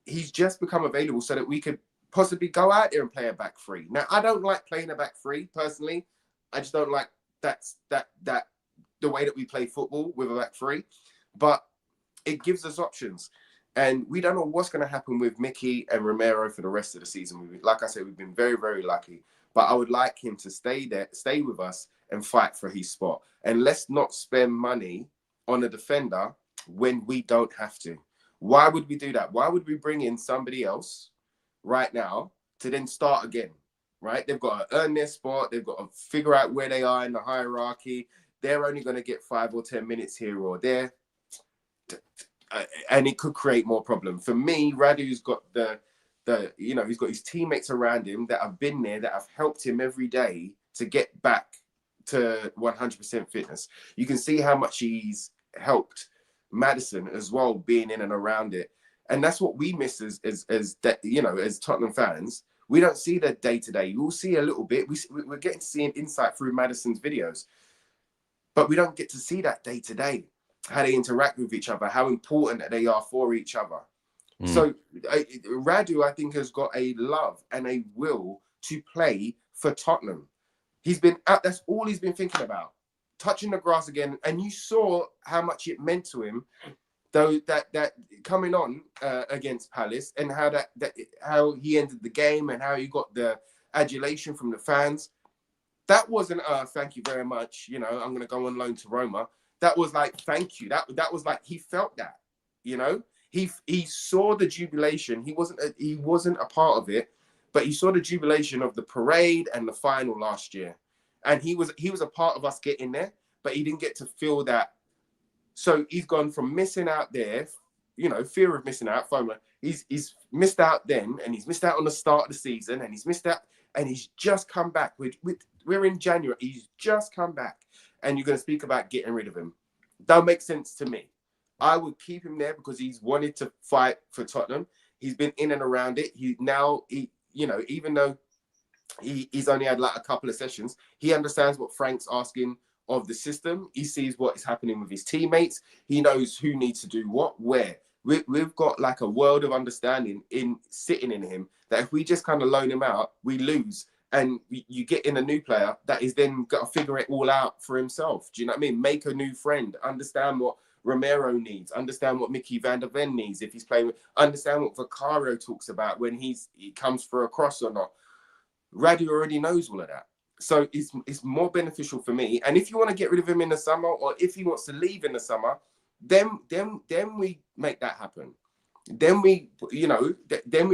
he's just become available so that we could possibly go out there and play a back three. Now, I don't like playing a back three personally. I just don't like that the way that we play football with a back three. But it gives us options. And we don't know what's going to happen with Mickey and Romero for the rest of the season. Like I said, we've been very, very lucky. But I would like him to stay with us and fight for his spot. And let's not spend money on a defender when we don't have to. Why would we do that? Why would we bring in somebody else right now to then start again, right? They've got to earn their spot. They've got to figure out where they are in the hierarchy. They're only going to get 5 or 10 minutes here or there. And it could create more problem. For me, Radu's got he's got his teammates around him that have been there, that have helped him every day to get back to 100% fitness. You can see how much he's helped Maddison as well, being in and around it. And that's what we miss as Tottenham fans. We don't see the day-to-day. We'll see a little bit. We're getting to see an insight through Maddison's videos. But we don't get to see that day-to-day, how they interact with each other, how important that they are for each other. So Radu, I think, has got a love and a will to play for Tottenham. He's been out, that's all he's been thinking about, touching the grass again. And you saw how much it meant to him, though, that coming on against Palace, and how he ended the game and how he got the adulation from the fans. That wasn't thank you very much, I'm going to go on loan to Roma. That was like, thank you. That was like, he felt that, he saw the jubilation. He wasn't a part of it, but he saw the jubilation of the parade and the final last year. And he was a part of us getting there, but he didn't get to feel that. So he's gone from missing out there, fear of missing out, FOMO. He's missed out then, and he's missed out on the start of the season, and he's missed out, and he's just come back. We're in January. He's just come back. And you're going to speak about getting rid of him. That makes sense to me. I would keep him there because he's wanted to fight for Tottenham. He's been in and around it. Even though he's only had like a couple of sessions, he understands what Frank's asking of the system. He sees what is happening with his teammates. He knows who needs to do what, where. We've got like a world of understanding sitting in him that if we just kind of loan him out, we lose. And you get in a new player that is then got to figure it all out for himself. Do you know what I mean? Make a new friend. Understand what Romero needs. Understand what Mickey van der Ven needs if he's playing. Understand what Vicario talks about when he comes for a cross or not. Radu already knows all of that. So it's more beneficial for me. And if you want to get rid of him in the summer, or if he wants to leave in the summer, then we make that happen. Then we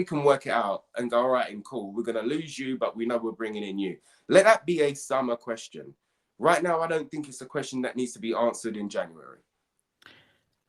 can work it out and go, all right, and cool. We're going to lose you, but we know we're bringing in you. Let that be a summer question. Right now, I don't think it's a question that needs to be answered in January.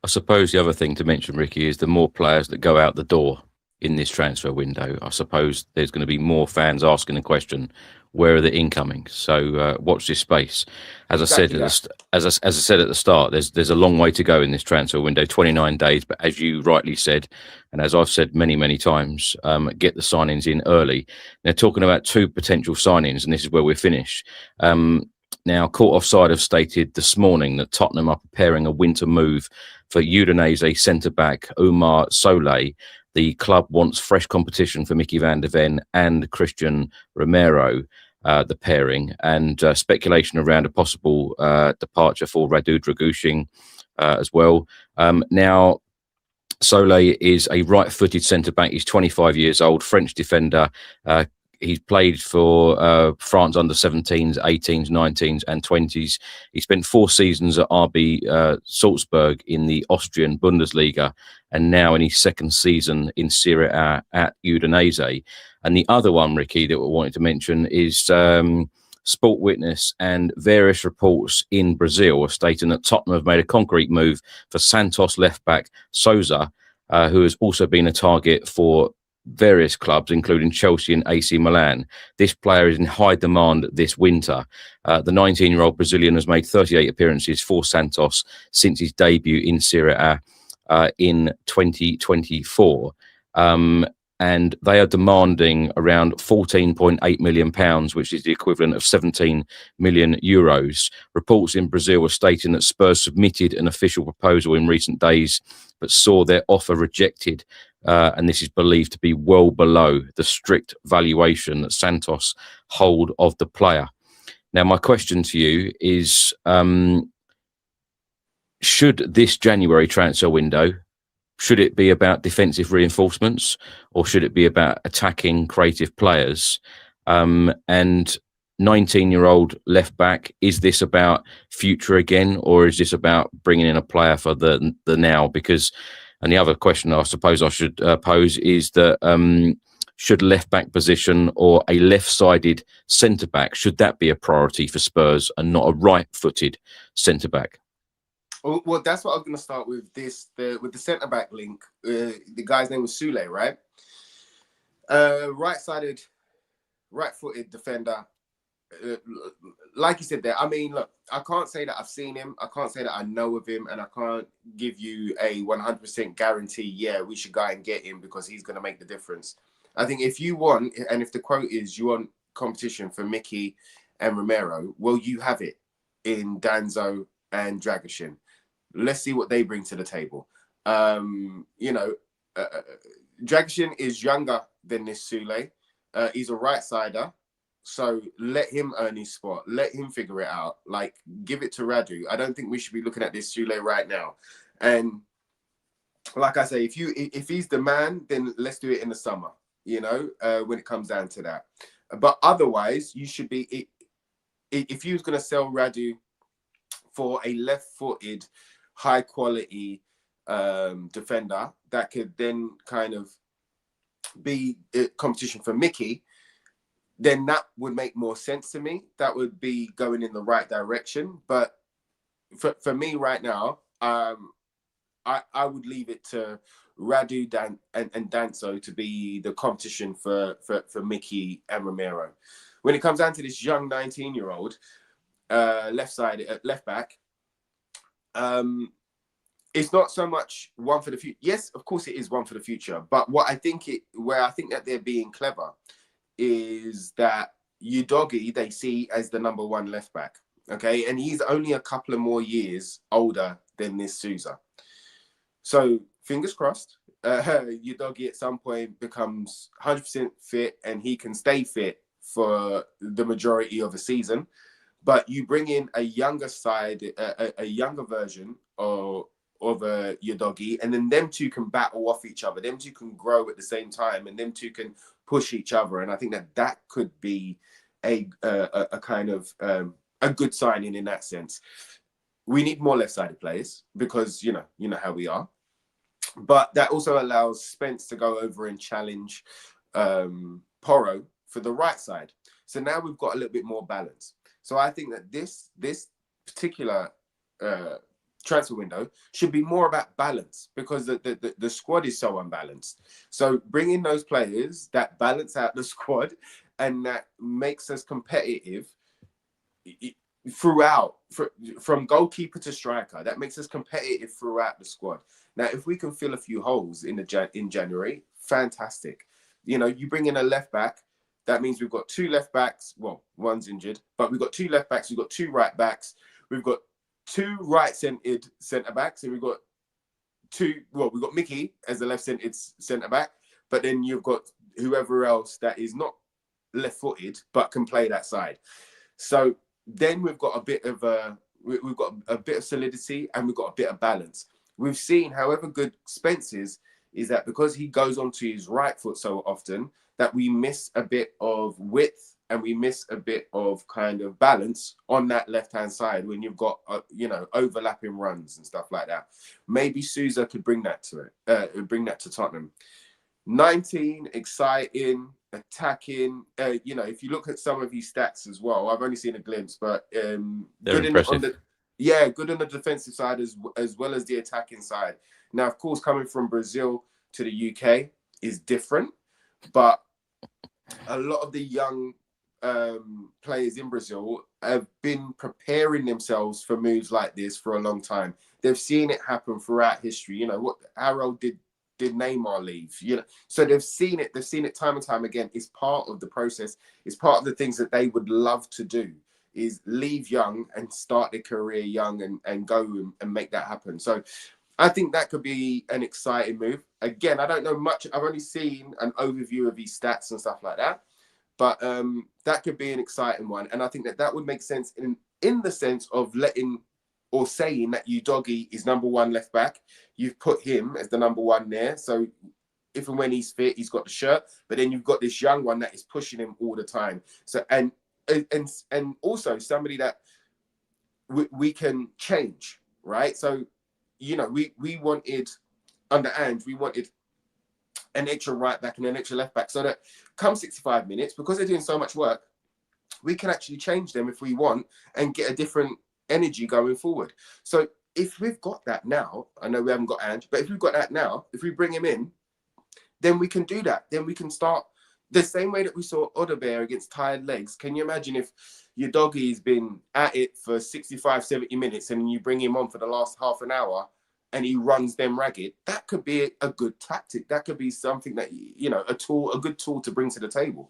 I suppose the other thing to mention, Ricky, is the more players that go out the door in this transfer window, I suppose there's going to be more fans asking the question, where are the incomings? So watch this space. As I said, as I said at the start, there's a long way to go in this transfer window, 29 days. But as you rightly said, and as I've said many, many times, get the signings in early. They're talking about 2 potential signings, and this is where we're finished. Now, Court Offside have stated this morning that Tottenham are preparing a winter move for Udinese centre-back Umar Solé. The club wants fresh competition for Mickey van der Ven and Christian Romero, the pairing, and speculation around a possible departure for Radu Dragusin as well. Now, Solé is a right-footed centre-back. He's 25 years old, French defender. He's played for France under 17s, 18s, 19s and 20s. He spent 4 seasons at RB Salzburg in the Austrian Bundesliga, and now in his 2nd season in Serie A at Udinese. And the other one, Ricky, that we wanted to mention is Sport Witness and various reports in Brazil are stating that Tottenham have made a concrete move for Santos left-back Sousa, who has also been a target for various clubs, including Chelsea and AC Milan. This player is in high demand this winter. The 19-year-old Brazilian has made 38 appearances for Santos since his debut in Serie A in 2024. And they are demanding around £14.8 million, which is the equivalent of 17 million euros. Reports in Brazil are stating that Spurs submitted an official proposal in recent days, but saw their offer rejected. And this is believed to be well below the strict valuation that Santos hold of the player. Now, my question to you is, should this January transfer window, should it be about defensive reinforcements, or should it be about attacking creative players? And 19-year-old left back, is this about future again, or is this about bringing in a player for the now? Because, and the other question I suppose I should pose is that should left back position or a left-sided centre back, should that be a priority for Spurs and not a right-footed centre back? Well, that's what I'm going to start with. With the centre back link. The guy's name was Sule, right? Right-sided, right-footed defender. Like you said there, I mean, look, I can't say that I've seen him. I can't say that I know of him, and I can't give you a 100% guarantee. Yeah, we should go and get him because he's going to make the difference. I think if you want, and if the quote is you want competition for Mickey and Romero, well, you have it in Danzo and Dragoshin. Let's see what they bring to the table. Dragoshin is younger than this Sule. He's a right-sider. So let him earn his spot. Let him figure it out. Like, give it to Radu. I don't think we should be looking at this Sule right now. And like I say, if he's the man, then let's do it in the summer, when it comes down to that. But otherwise, you should be... If you was going to sell Radu for a left-footed, high-quality defender that could then kind of be competition for Mickey, then that would make more sense to me. That would be going in the right direction. But for me right now, I would leave it to Radu and Danso to be the competition for Mickey and Romero. When it comes down to this young 19-year-old left back, it's not so much one for the future. Yes, of course it is one for the future. But where I think that they're being clever is that Udogie they see as the number one left back. Okay, and he's only a couple of more years older than this Sousa. So fingers crossed, Udogie at some point becomes 100% fit and he can stay fit for the majority of a season. But you bring in a younger side, a younger version of Udogie, and then them two can battle off each other. Them two can grow at the same time, and them two can push each other. And I think that could be a kind of a good signing in that sense. We need more left-sided players because you know how we are. But that also allows Spence to go over and challenge Porro for the right side. So now we've got a little bit more balance. So I think that this particular transfer window should be more about balance because the squad is so unbalanced. So bring in those players that balance out the squad and that makes us competitive throughout, from goalkeeper to striker. That makes us competitive throughout the squad. Now, if we can fill a few holes in January, fantastic. You bring in a left back. That means we've got two left backs. Well, one's injured, but we've got two left backs. We've got two right backs. We've got two right-centered centre backs, and we've got we've got Mickey as the left-centered centre back, but then you've got whoever else that is not left-footed but can play that side. So then we've got a bit of solidity and we've got a bit of balance. We've seen, however good Spence is that because he goes onto his right foot so often, that we miss a bit of width and we miss a bit of kind of balance on that left-hand side when you've got, overlapping runs and stuff like that. Maybe Sousa could bring that to Tottenham. 19, exciting, attacking. If you look at some of his stats as well, I've only seen a glimpse, but They're good impressive. good on the defensive side as well as the attacking side. Now, of course, coming from Brazil to the UK is different, but a lot of the young players in Brazil have been preparing themselves for moves like this for a long time. They've seen it happen throughout history. How did Neymar leave? So they've seen it time and time again. It's part of the process. It's part of the things that they would love to do, is leave young and start their career young and go and make that happen. So I think that could be an exciting move. Again, I don't know much. I've only seen an overview of his stats and stuff like that. But that could be an exciting one. And I think that would make sense in the sense of letting or saying that Udogie is number one left back. You've put him as the number one there. So if and when he's fit, he's got the shirt. But then you've got this young one that is pushing him all the time. So and also somebody that we can change, right? So, we wanted under Ange, we wanted an extra right back and an extra left back, so that come 65 minutes, because they're doing so much work, we can actually change them if we want and get a different energy going forward. So if we've got that now, I know we haven't got Ange, but if we've got that now, if we bring him in, then we can do that. Then we can start the same way that we saw Odebear against tired legs. Can you imagine if your doggie's been at it for 65, 70 minutes and you bring him on for the last half an hour and he runs them ragged? That could be a good tactic. That could be something that, a good tool to bring to the table.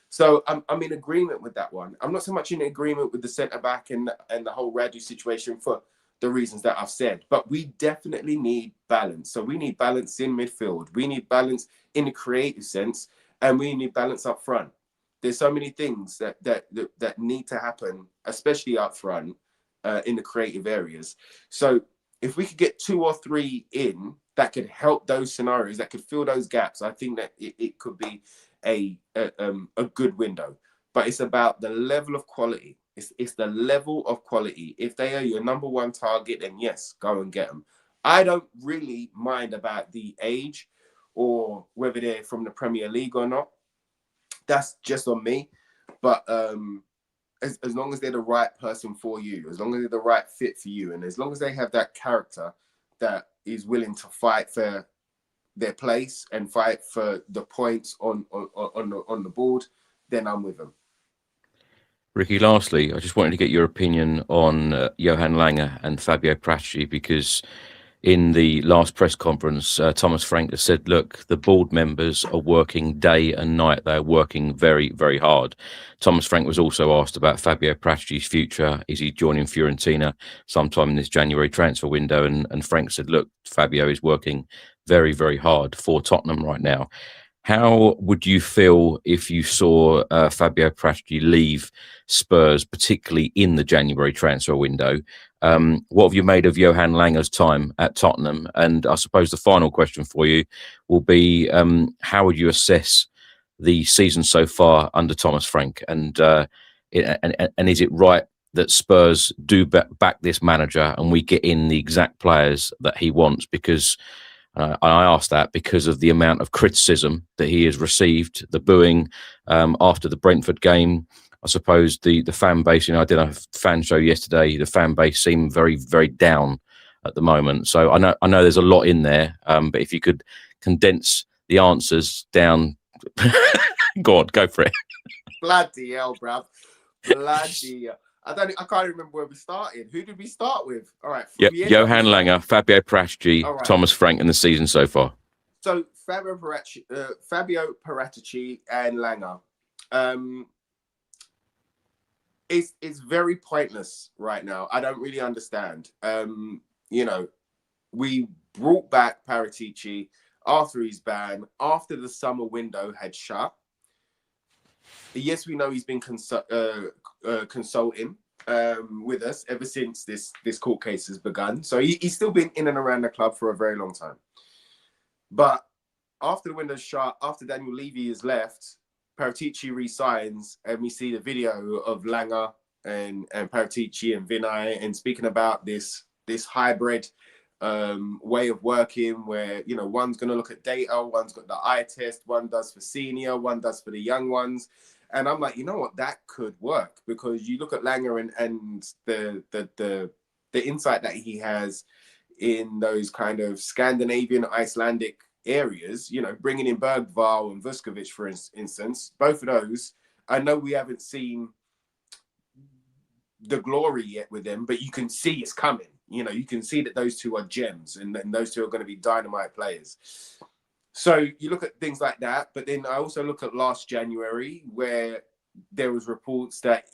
So I'm in agreement with that one. I'm not so much in agreement with the centre-back and the whole Radu situation for the reasons that I've said. But we definitely need balance. So we need balance in midfield. We need balance in the creative sense. And we need balance up front. There's so many things that need to happen, especially up front in the creative areas. So if we could get 2 or 3 in that could help those scenarios, that could fill those gaps, I think that it could be a good window. But it's about the level of quality. It's the level of quality. If they are your number one target, then yes, go and get them. I don't really mind about the age or whether they're from the Premier League or not. That's just on me. But as long as they're the right person for you, as long as they're the right fit for you, and as long as they have that character that is willing to fight for their place and fight for the points on the board, then I'm with them. Ricky, lastly, I just wanted to get your opinion on Johan Lange and Fabio Paratici, because in the last press conference, Thomas Frank has said, look, the board members are working day and night. They're working very, very hard. Thomas Frank was also asked about Fabio Paratici's future. Is he joining Fiorentina sometime in this January transfer window? And Frank said, look, Fabio is working very, very hard for Tottenham right now. How would you feel if you saw Fabio Paratici leave Spurs, particularly in the January transfer window? What have you made of Johan Lange's time at Tottenham? And I suppose the final question for you will be, how would you assess the season so far under Thomas Frank? And is it right that Spurs do back this manager and we get in the exact players that he wants? Because I ask that because of the amount of criticism that he has received, the booing after the Brentford game. I suppose the fan base, I did a fan show yesterday, the fan base seemed very, very down at the moment. So I know there's a lot in there, but if you could condense the answers down, go for it. Bloody hell, bruv. Bloody hell. I can't remember where we started. Who did we start with? All right. Yep. Johan Lange, Fabio Paratici, right. Thomas Frank in the season so far. So Fabio Paratici and Lange. It's very pointless right now. I don't really understand. We brought back Paratici after his ban, after the summer window had shut. Yes, we know he's been consulting with us ever since this court case has begun. So he's still been in and around the club for a very long time. But after the window's shut, after Daniel Levy is left, Paratici resigns, and we see the video of Lange and Paratici and Vinay and speaking about this hybrid way of working where, you know, one's going to look at data, one's got the eye test, one does for senior, one does for the young ones. And I'm like, you know what, that could work, because you look at Langer and the insight that he has in those kind of Scandinavian, Icelandic areas, you know, bringing in Bergvall and Vuskovic, for instance, both of those, I know we haven't seen the glory yet with them, but you can see it's coming. You know, you can see that those two are gems, and those two are going to be dynamite players. So you look at things like that, but then I also look at last January, where there was reports that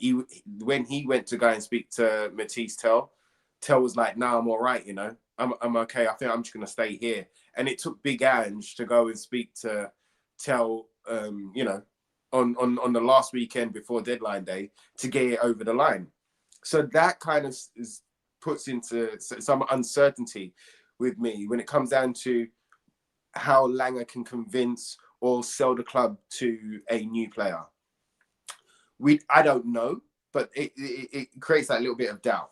when he went to go and speak to Matisse Tell was like, "No, I'm all right. You know, I'm okay. I think I'm just going to stay here." And it took Big Ange to go and speak to Tell, you know, on the last weekend before deadline day to get it over the line. So that kind of puts into some uncertainty with me when it comes down to how Langer can convince or sell the club to a new player. I don't know, but it creates that little bit of doubt.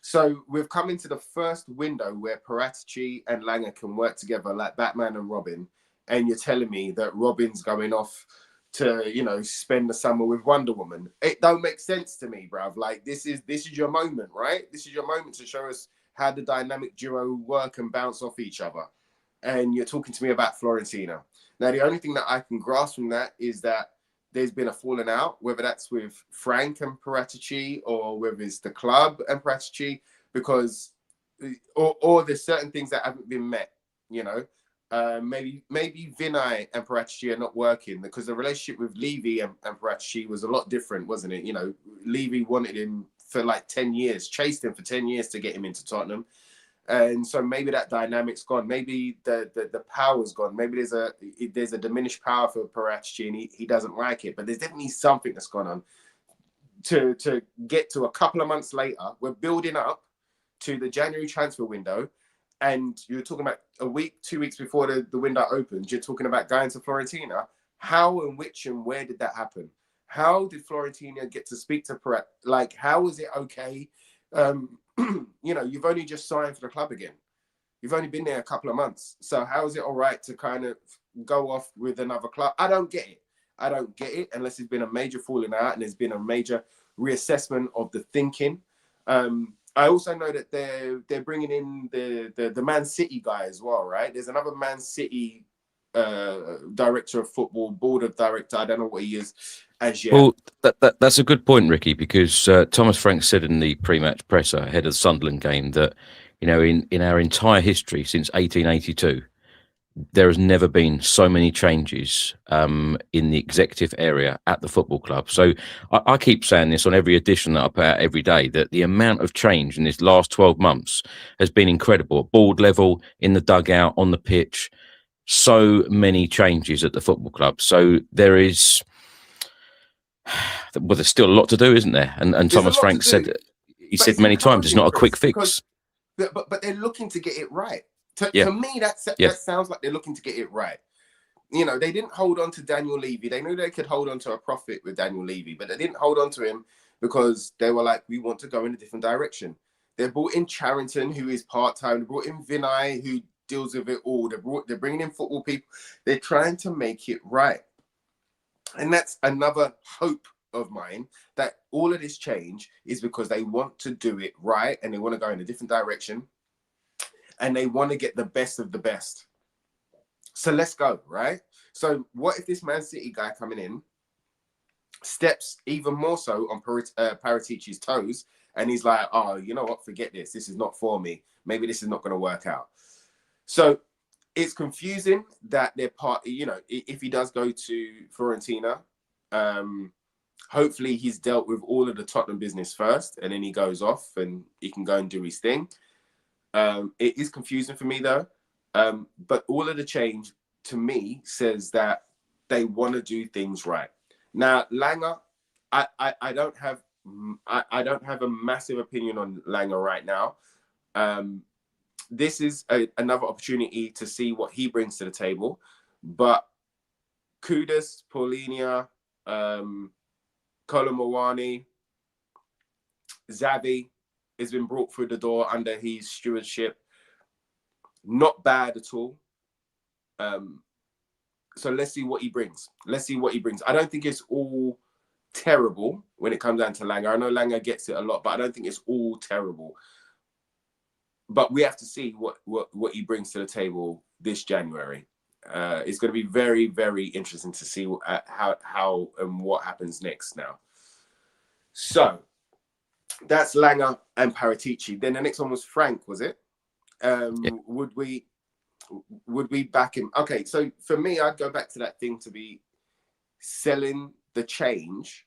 So we've come into the first window where Paratici and Langer can work together like Batman and Robin, and you're telling me that Robin's going off to, you know, spend the summer with Wonder Woman. It don't make sense to me, bruv. Like, this is your moment, right? This is your moment to show us how the dynamic duo work and bounce off each other. And you're talking to me about Fiorentina. Now, the only thing that I can grasp from that is that there's been a falling out, whether that's with Frank and Paratici or whether it's the club and Paratici, because, or there's certain things that haven't been met, you know. Maybe Vinay and Paratici are not working, because the relationship with Levy and Paratici was a lot different, wasn't it? You know, Levy wanted him for like 10 years, chased him for 10 years to get him into Tottenham. And so maybe that dynamic's gone. Maybe the power's gone. Maybe there's a diminished power for Paratici and he doesn't like it. But there's definitely something that's gone on. To get to a couple of months later, we're building up to the January transfer window. And you're talking about a week, 2 weeks before the window opens, you're talking about going to Fiorentina. How and which and where did that happen? How did Fiorentina get to speak to Parat? Like, how is it okay? You know, you've only just signed for the club again. You've only been there a couple of months. So how is it all right to kind of go off with another club? I don't get it. I don't get it unless there's been a major falling out and there's been a major reassessment of the thinking. I also know that they're bringing in the Man City guy as well, right? There's another Man City director of football, board of director. I don't know what he is as yet. Well, that's a good point, Ricky, because Thomas Frank said in the pre-match presser ahead of the Sunderland game that, you know, in our entire history since 1882, there has never been so many changes in the executive area at the football club. So I keep saying this on every edition that I put out every day, that the amount of change in this last 12 months has been incredible. At board level, in the dugout, on the pitch, so many changes at the football club. So there is, well, there's still a lot to do, isn't there? And Thomas Frank said many times, it's not a quick fix. But they're looking to get it right. To me, that sounds like they're looking to get it right. You know, they didn't hold on to Daniel Levy. They knew they could hold on to a profit with Daniel Levy, but they didn't hold on to him because they were like, we want to go in a different direction. They brought in Charrington, who is part-time. They brought in Vinay, who deals with it all. They're bringing in football people. They're trying to make it right. And that's another hope of mine, that all of this change is because they want to do it right and they want to go in a different direction. And they want to get the best of the best. So let's go, right? So what if this Man City guy coming in steps even more so on Paratici's toes, and he's like, oh, you know what? Forget this. This is not for me. Maybe this is not going to work out. So it's confusing that they're part, you know, if he does go to Fiorentina, hopefully he's dealt with all of the Tottenham business first, and then he goes off and he can go and do his thing. It is confusing for me though, but all of the change to me says that they want to do things right. Now, Langer, I don't have a massive opinion on Langer right now. This is another opportunity to see what he brings to the table, but Kudus, Paulinia, Kolomowani, Xavi has been brought through the door under his stewardship. not bad at all. So let's see what he brings. I don't think it's all terrible when it comes down to Langer. I know Langer gets it a lot, but I don't think it's all terrible. But we have to see what he brings to the table this January. It's going to be very, very interesting to see how and what happens next now. So that's Langer and Paratici. Then the next one was Frank, was it? Yeah. Would we back him? Okay, so for me, I'd go back to that thing to be selling the change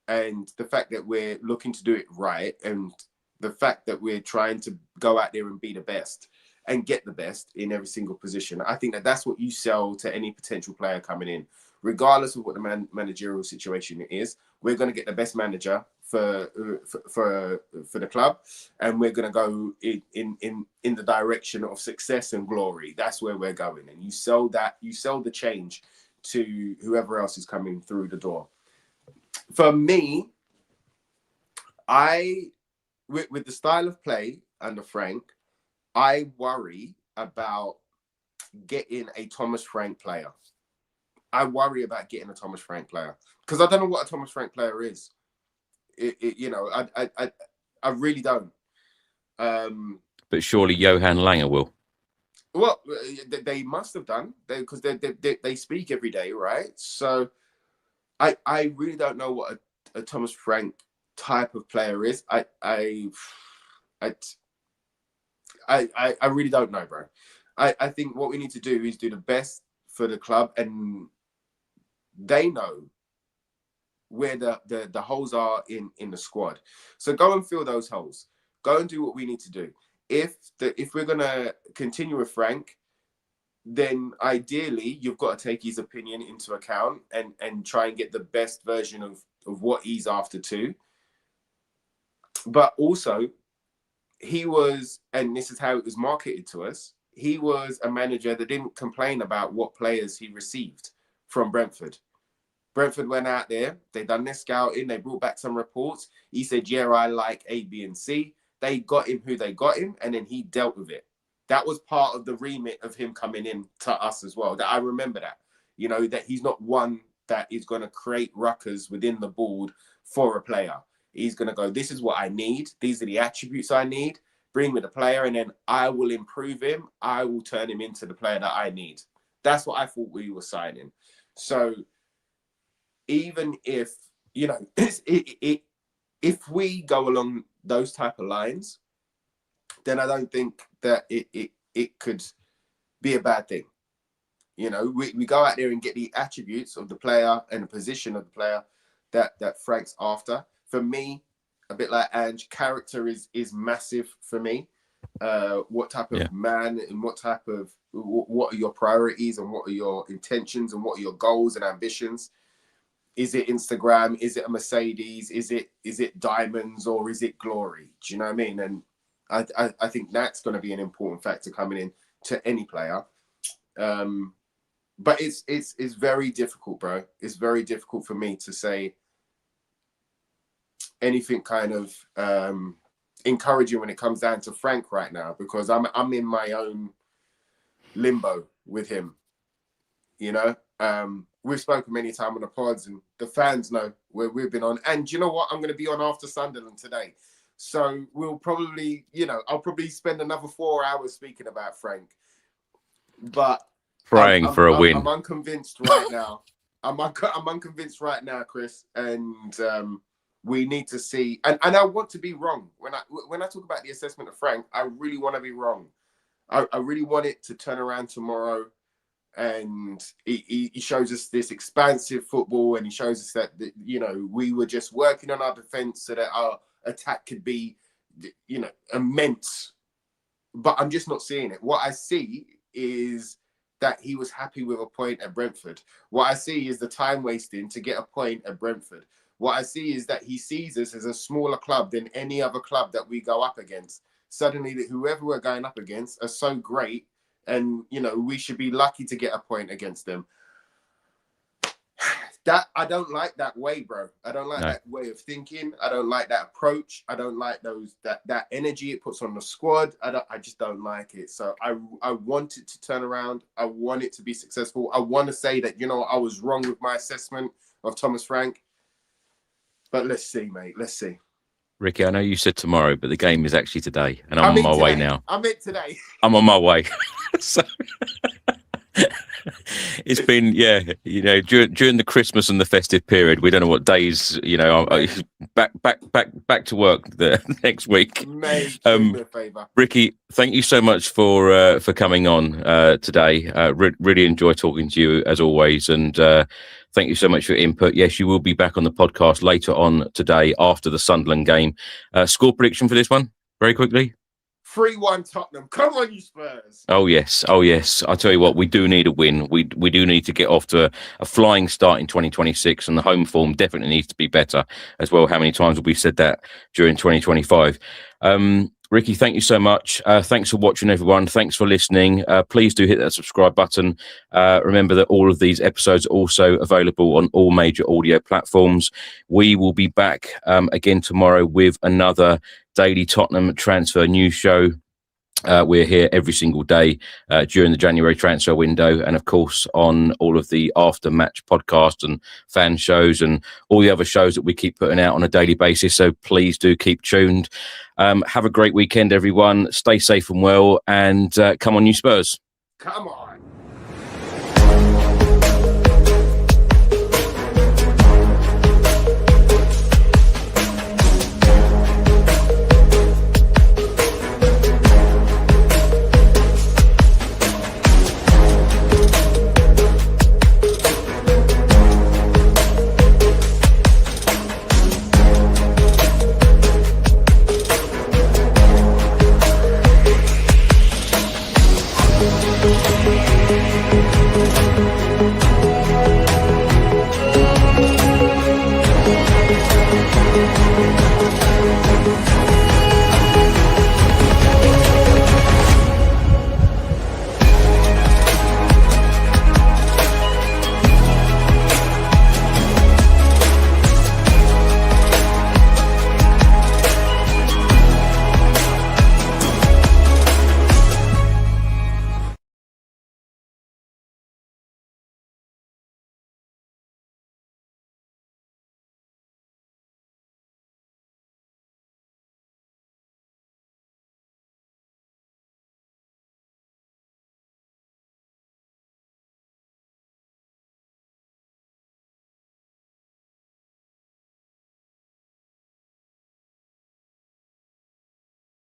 and the fact that we're looking to do it right, and the fact that we're trying to go out there and be the best and get the best in every single position. I think that that's what you sell to any potential player coming in, regardless of what the managerial situation is. We're going to get the best manager for the club, and we're going to go in the direction of success and glory. That's where we're going, and you sell the change to whoever else is coming through the door. For me, with the style of play under Frank, I worry about getting a Thomas Frank player. I worry about getting a Thomas Frank player because I don't know what a Thomas Frank player is. I really don't. But surely Johan Langer will. Well, they must have done because they speak every day, right? So I really don't know what a Thomas Frank type of player is. I really don't know, bro. I think what we need to do is do the best for the club, and they know where the holes are in the squad. So go and fill those holes. Go and do what we need to do. If we're gonna continue with Frank, then ideally you've got to take his opinion into account and try and get the best version of what he's after too. But also, he was, and this is how it was marketed to us, he was a manager that didn't complain about what players he received from Brentford. Brentford went out there, they done their scouting, they brought back some reports. He said, yeah, I like A, B, and C. They got him who they got him, and then he dealt with it. That was part of the remit of him coming in to us as well. That I remember that, that he's not one that is going to create ruckus within the board for a player. He's going to go, this is what I need. These are the attributes I need. Bring me the player, and then I will improve him. I will turn him into the player that I need. That's what I thought we were signing. So even if, if we go along those type of lines, then I don't think that it could be a bad thing. We go out there and get the attributes of the player and the position of the player that Frank's after. For me, a bit like Ange, character is massive for me. What type of man and what are your priorities and what are your intentions and what are your goals and ambitions? Is it Instagram? Is it a Mercedes? Is it diamonds, or is it glory? Do you know what I mean? And I think that's going to be an important factor coming in to any player. But it's very difficult, bro. It's very difficult for me to say anything kind of encouraging when it comes down to Frank right now, because I'm in my own limbo with him. We've spoken many times on the pods, and the fans know where we've been on. And you know what? I'm going to be on after Sunderland today. So we'll probably, I'll probably spend another 4 hours speaking about Frank. But praying for a win. I'm unconvinced right now. I'm unconvinced right now, Chris. And we need to see. And I want to be wrong. When I talk about the assessment of Frank, I really want to be wrong. I really want it to turn around tomorrow. And he shows us this expansive football, and he shows us that we were just working on our defense so that our attack could be immense. But I'm just not seeing it. What I see is that he was happy with a point at Brentford. What I see is the time wasting to get a point at Brentford. What I see is that he sees us as a smaller club than any other club that we go up against. Suddenly, that whoever we're going up against are so great, and we should be lucky to get a point against them. That I don't like that way, bro. I don't like that way of thinking. I don't like that approach. I don't like that energy it puts on the squad. I just don't like it. So I want it to turn around. I want it to be successful. I want to say that, you know, I was wrong with my assessment of Thomas Frank. But let's see, mate. Let's see. Ricky, I know you said tomorrow, but the game is actually today, and I'm on my way now. I'm in today. I'm on my way. So it's been, you know, during the Christmas and the festive period, we don't know what days, you know, back to work the next week. Mate, do me a favour. Ricky, thank you so much for coming on today. Really enjoy talking to you as always, and thank you so much for your input. Yes, you will be back on the podcast later on today after the Sunderland game. Score prediction for this one, very quickly. 3-1 Tottenham. Come on, you Spurs. Oh, yes. I tell you what, we do need a win. We do need to get off to a flying start in 2026, and the home form definitely needs to be better as well. How many times have we said that during 2025? Ricky, thank you so much. Thanks for watching, everyone. Thanks for listening. Please do hit that subscribe button. Remember that all of these episodes are also available on all major audio platforms. We will be back again tomorrow with another daily Tottenham transfer news show. We're here every single day during the January transfer window, and of course on all of the after match podcasts and fan shows and all the other shows that we keep putting out on a daily basis. So please do keep tuned. Have a great weekend, everyone. Stay safe and well, and come on, you Spurs. Come on.